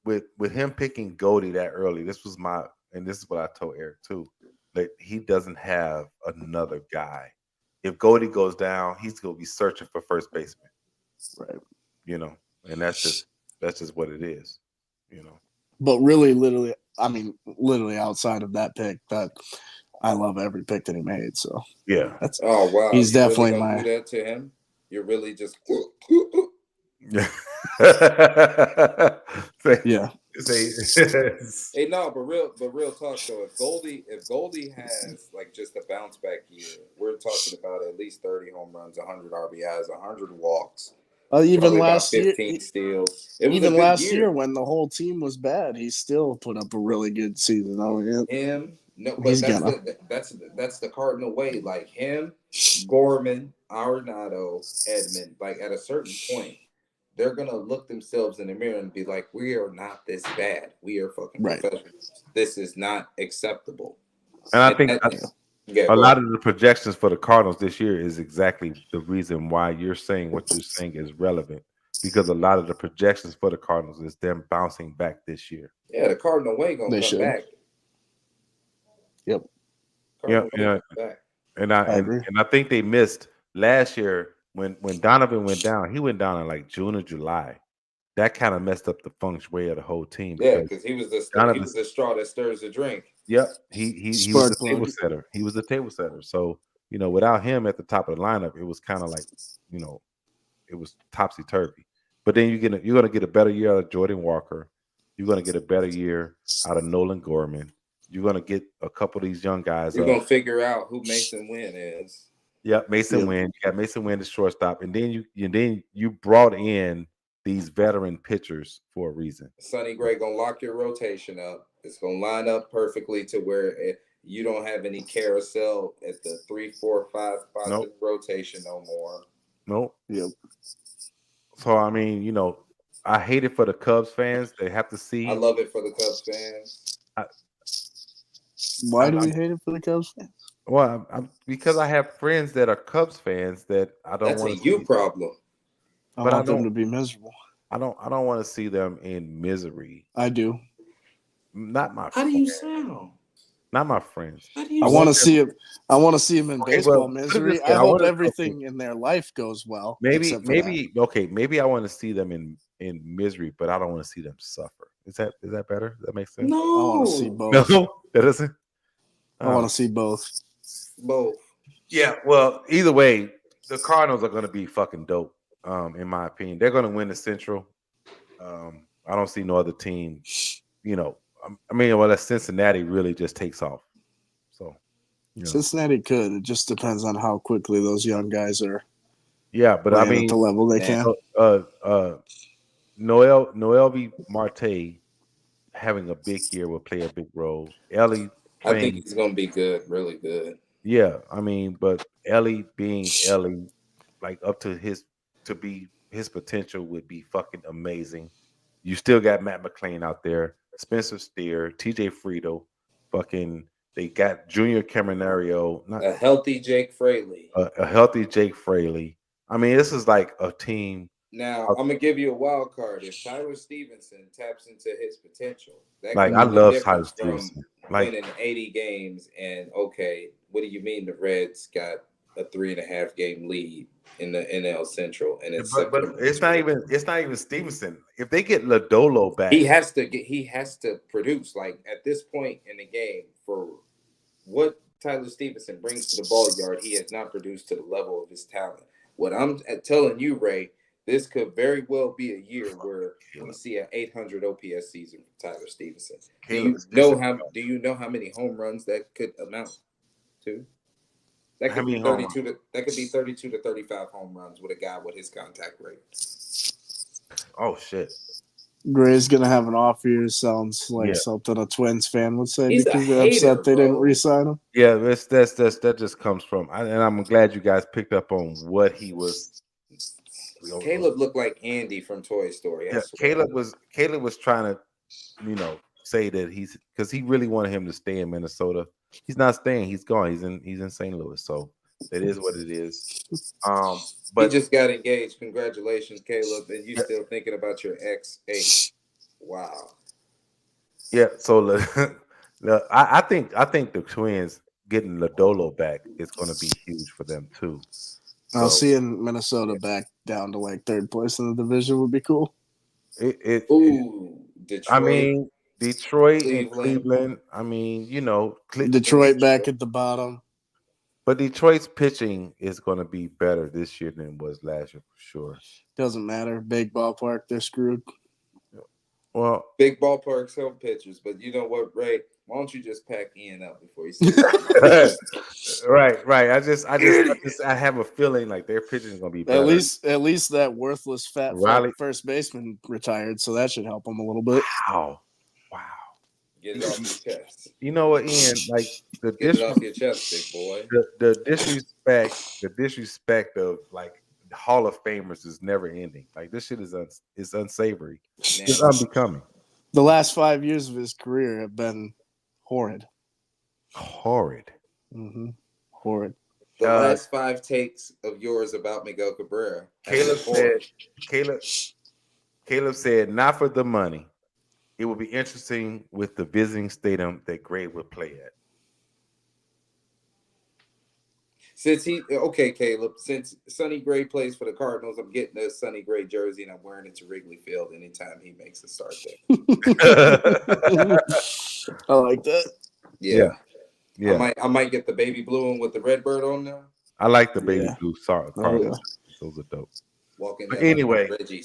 him picking Goldie that early, this is what I told Eric too, that he doesn't have another guy. If Goldie goes down, he's going to be searching for first baseman. Right. you know, and that's just what it is, you know. But really, literally, I mean, literally outside of that pick, that I love every pick that he made. So Yeah. that's Oh wow, he's you really definitely gonna my do that to him? You're really just Yeah. yeah. say, Hey, no, but real talk though. If Goldie has like just a bounce back year, we're talking about at least 30 home runs, 100 RBIs, 100 walks, Even probably about last year, 15 steals. It was a even good last year year. when the whole team was bad, he still put up a really good season. Oh yeah, Him, no, but he's gonna that's the Cardinal way. Like him, Gorman, Arenado, Edmond. Like at a certain point, they're gonna look themselves in the mirror and be like, "We are not this bad. We are fucking right. professionals. This is not acceptable." and I And think that, yeah, a go lot ahead. of the projections for the Cardinals this year is exactly the reason why you're saying what you're saying is relevant, because a lot of the projections for the Cardinals is them bouncing back this year. Yeah, the Cardinal way gonna They come should. back. Yep, Yeah, Cardinal way yeah, come back. and I I and, agree. and I think they missed last year when Donovan went down. He went down in like June or July. That kind of messed up the feng shui of the whole team Yeah, because because he Donovan. was the straw that stirs the drink. Yep, he was the Spark table plug. setter. He was the table setter. So without him at the top of the lineup, it was kind of like you know it was topsy turvy. But then you're gonna get a better year out of Jordan Walker. You're gonna get a better year out of Nolan Gorman. You're gonna get a couple of these young guys We're up. gonna figure out who Mason Wynn is. Yep, Mason Yep. Wynn. You got Mason Wynn, the shortstop, and then you brought in these veteran pitchers for a reason. Sonny Gray gonna lock your rotation up. It's gonna line up perfectly to where you don't have any carousel at the 3, 4, 5 spots in Nope, the rotation no more. nope. Yep. So I mean, I hate it for the Cubs fans. They have to I see. love it for the Cubs fans. I, I, Why do I we hate it for the Cubs fans? well, because I have friends that are Cubs fans that I don't That's a want to you see, problem. I but want them to be miserable. I don't want to see them in misery. I do. Not my How do friends. you sound? Not my friends. How do I you want want to sound? see him. I want to see him in Okay, baseball well, put it this misery. way. I hope everything in their life goes well, Maybe, except for that. maybe I want to see them in misery, but I don't want to see them suffer. Is that better? Does that make sense? I want to see No, both. No, that doesn't. I want to see both. both. Yeah, well, either way, the Cardinals are going to be fucking dope. In my opinion, they're going to win the Central. I don't see no other team. Well, that Cincinnati really just takes off. So, Cincinnati could. It just depends on how quickly those young guys are yeah, but I playing at mean, the level they Nah. can. Noel V. Marte having a big year will play a big role. Ellie I think playing, he's gonna be good, really good. yeah. I mean, but Ellie being Ellie, like up to be his potential would be fucking amazing. You still got Matt McClain out there, Spencer Steer, TJ Frito, fucking. They got Junior Caminario, not A healthy Jake Fraley. a healthy Jake Fraley. I mean, this is like a team. Now I'm gonna give you a wild card. If Tyler Stevenson taps into his potential, that Like could I be the love Tyler difference from Stevenson. Like, winning 80 games and okay, what do you mean the Reds got a 3.5 game lead in the NL Central and it's but September? it's not even Stevenson. If they get Lodolo back, He has to produce like at this point in the game for what Tyler Stevenson brings to the ball yard. He has not produced to the level of his talent. What I'm telling you, Ray, this could very well be a year where we see an 800 OPS season for Tyler Stevenson. Caleb is pissing me off. Do you know how many home runs that could amount to? That How could many be home 32 to 35 home runs with a guy with his contact rate. Oh shit. Gray's gonna have an off year. Sounds like Yeah. something a Twins fan would say He's a because they're hater, upset they didn't bro. re-sign him. Yeah, that just comes from, and I'm glad you guys picked up on what he was. Caleb looked like Andy from Toy Story. I Yeah, swear. Caleb was trying to, say that because he really wanted him to stay in Minnesota. He's not staying. He's gone. He's in St. Louis. So it is what it is. He But just got engaged. Congratulations, Caleb. And you Yeah. still thinking about your ex. Wow. yeah, so I think the Twins getting Lodolo back is going to be huge for them too. Seeing Minnesota back down to like third place in the division would be cool. Ooh, I Detroit, mean, Detroit and Cleveland. Cleveland. I mean, Detroit back at the bottom. but Detroit's pitching is going to be better this year than it was last year for sure. Doesn't matter. Big ballpark, they're screwed. Well, Big ballparks help pitchers, but you know what, Ray? Why don't you just pack Ian up before you say right. I have a feeling like their pitching is going to be better. At least that worthless fat Riley, first baseman retired, so that should help him a little bit. Wow. get it off your chest. You know what, Ian? Like Get it off your chest, big boy. The disrespect of like Hall of Famers is never ending. Like this shit is unsavory. It's unbecoming. The last 5 years of his career have been horrid. Mm-hmm. Horrid. The last 5 takes of yours about Miguel Cabrera. Caleb said, not for the money. It would be interesting with the visiting stadium that Gray would play at. Caleb, since Sonny Gray plays for the Cardinals, I'm getting a Sonny Gray jersey and I'm wearing it to Wrigley Field anytime he makes a start there. I like that. Yeah. I might get the baby blue one with the red bird on there. I like the baby blue. Sorry, Cardinals. Those are dope. But anyway, Reggie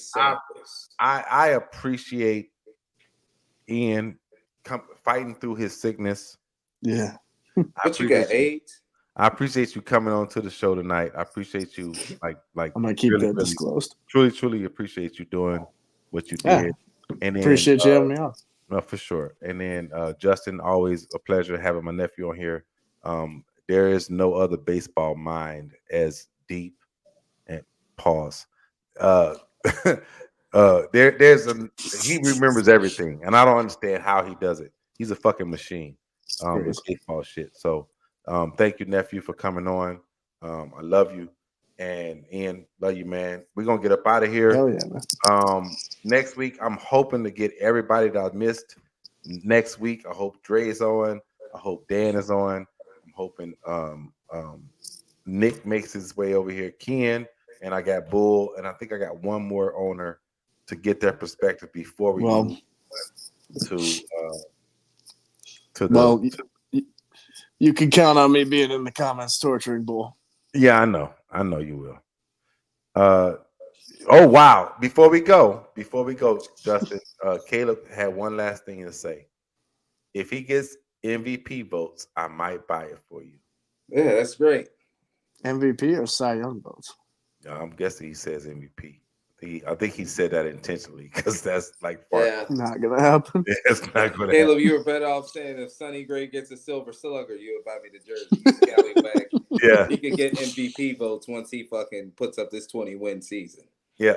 I appreciate Ian fighting through his sickness. Yeah. But you got AIDS? I appreciate you coming on to the show tonight. I appreciate you like I'm gonna keep that disclosed. Truly appreciate you doing what you did. And then, appreciate you having me on. No, for sure. And then Justin, always a pleasure having my nephew on here. There is no other baseball mind as deep and pause. He remembers everything, and I don't understand how he does it. He's a fucking machine with baseball shit. So thank you, nephew, for coming on. I love you. And Ian, love you, man. We're gonna get up out of here. Hell yeah, man. Next week, I'm hoping to get everybody that I missed next week. I hope Dre's on. I hope Dan is on. I'm hoping Nick makes his way over here. Ken, and I got Bull, and I think I got one more owner to get their perspective before we move to the. You can count on me being in the comments torturing Bull. Yeah, I know you will. Oh wow! Before we go, Justin, Caleb had one last thing to say. If he gets MVP votes, I might buy it for you. Yeah, that's great. MVP or Cy Young votes? I'm guessing he says MVP. I think he said that intentionally because that's like not gonna happen. Yeah, it's not gonna Caleb, happen. you were better off saying if Sonny Gray gets a silver slugger, you would buy me the jersey. Yeah, he could get MVP votes once he fucking puts up this 20-win season. Yeah.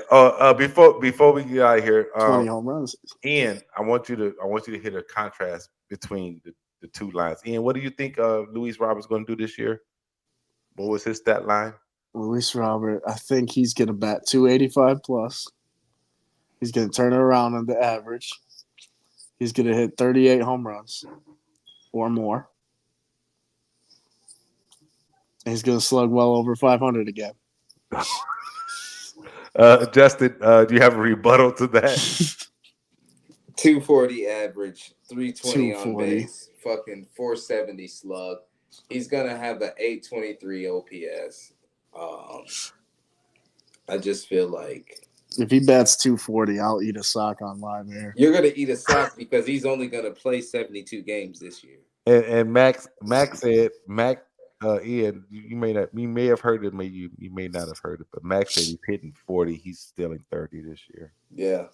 Before we get out of here, 20 home runs. Ian, I want you to hit a contrast between the two lines. Ian, what do you think Luis Robert's going to do this year? What was his stat line? Luis Robert, I think he's going to bat 285 plus. He's going to turn it around on the average. He's going to hit 38 home runs or more. And he's going to slug well over 500 again. Justin, do you have a rebuttal to that? 240 average, 320 on base, fucking 470 slug. He's gonna have the 823 OPS. I just feel like if he bats 240, I'll eat a sock on live air. You're gonna eat a sock because he's only gonna play 72 games this year. And Max said, Ian, you may have heard it, you may not have heard it, but Max said he's hitting 40, he's stealing 30 this year. Yeah.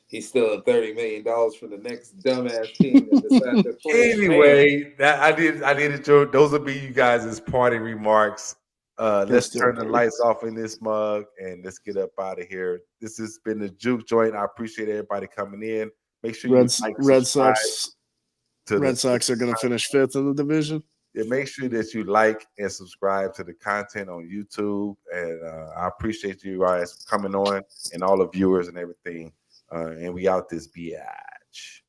He's stealing $30 million from the next dumbass team that decides to play. Anyway, I did those will be you guys' party remarks. Let's turn the lights off in this mug and let's get up out of here. This has been the Juke Joint. I appreciate everybody coming in. Make sure Red Sox are going to finish 5th in the division. Yeah, make sure that you like and subscribe to the content on YouTube. And I appreciate you guys coming on and all the viewers and everything. And we out this biatch.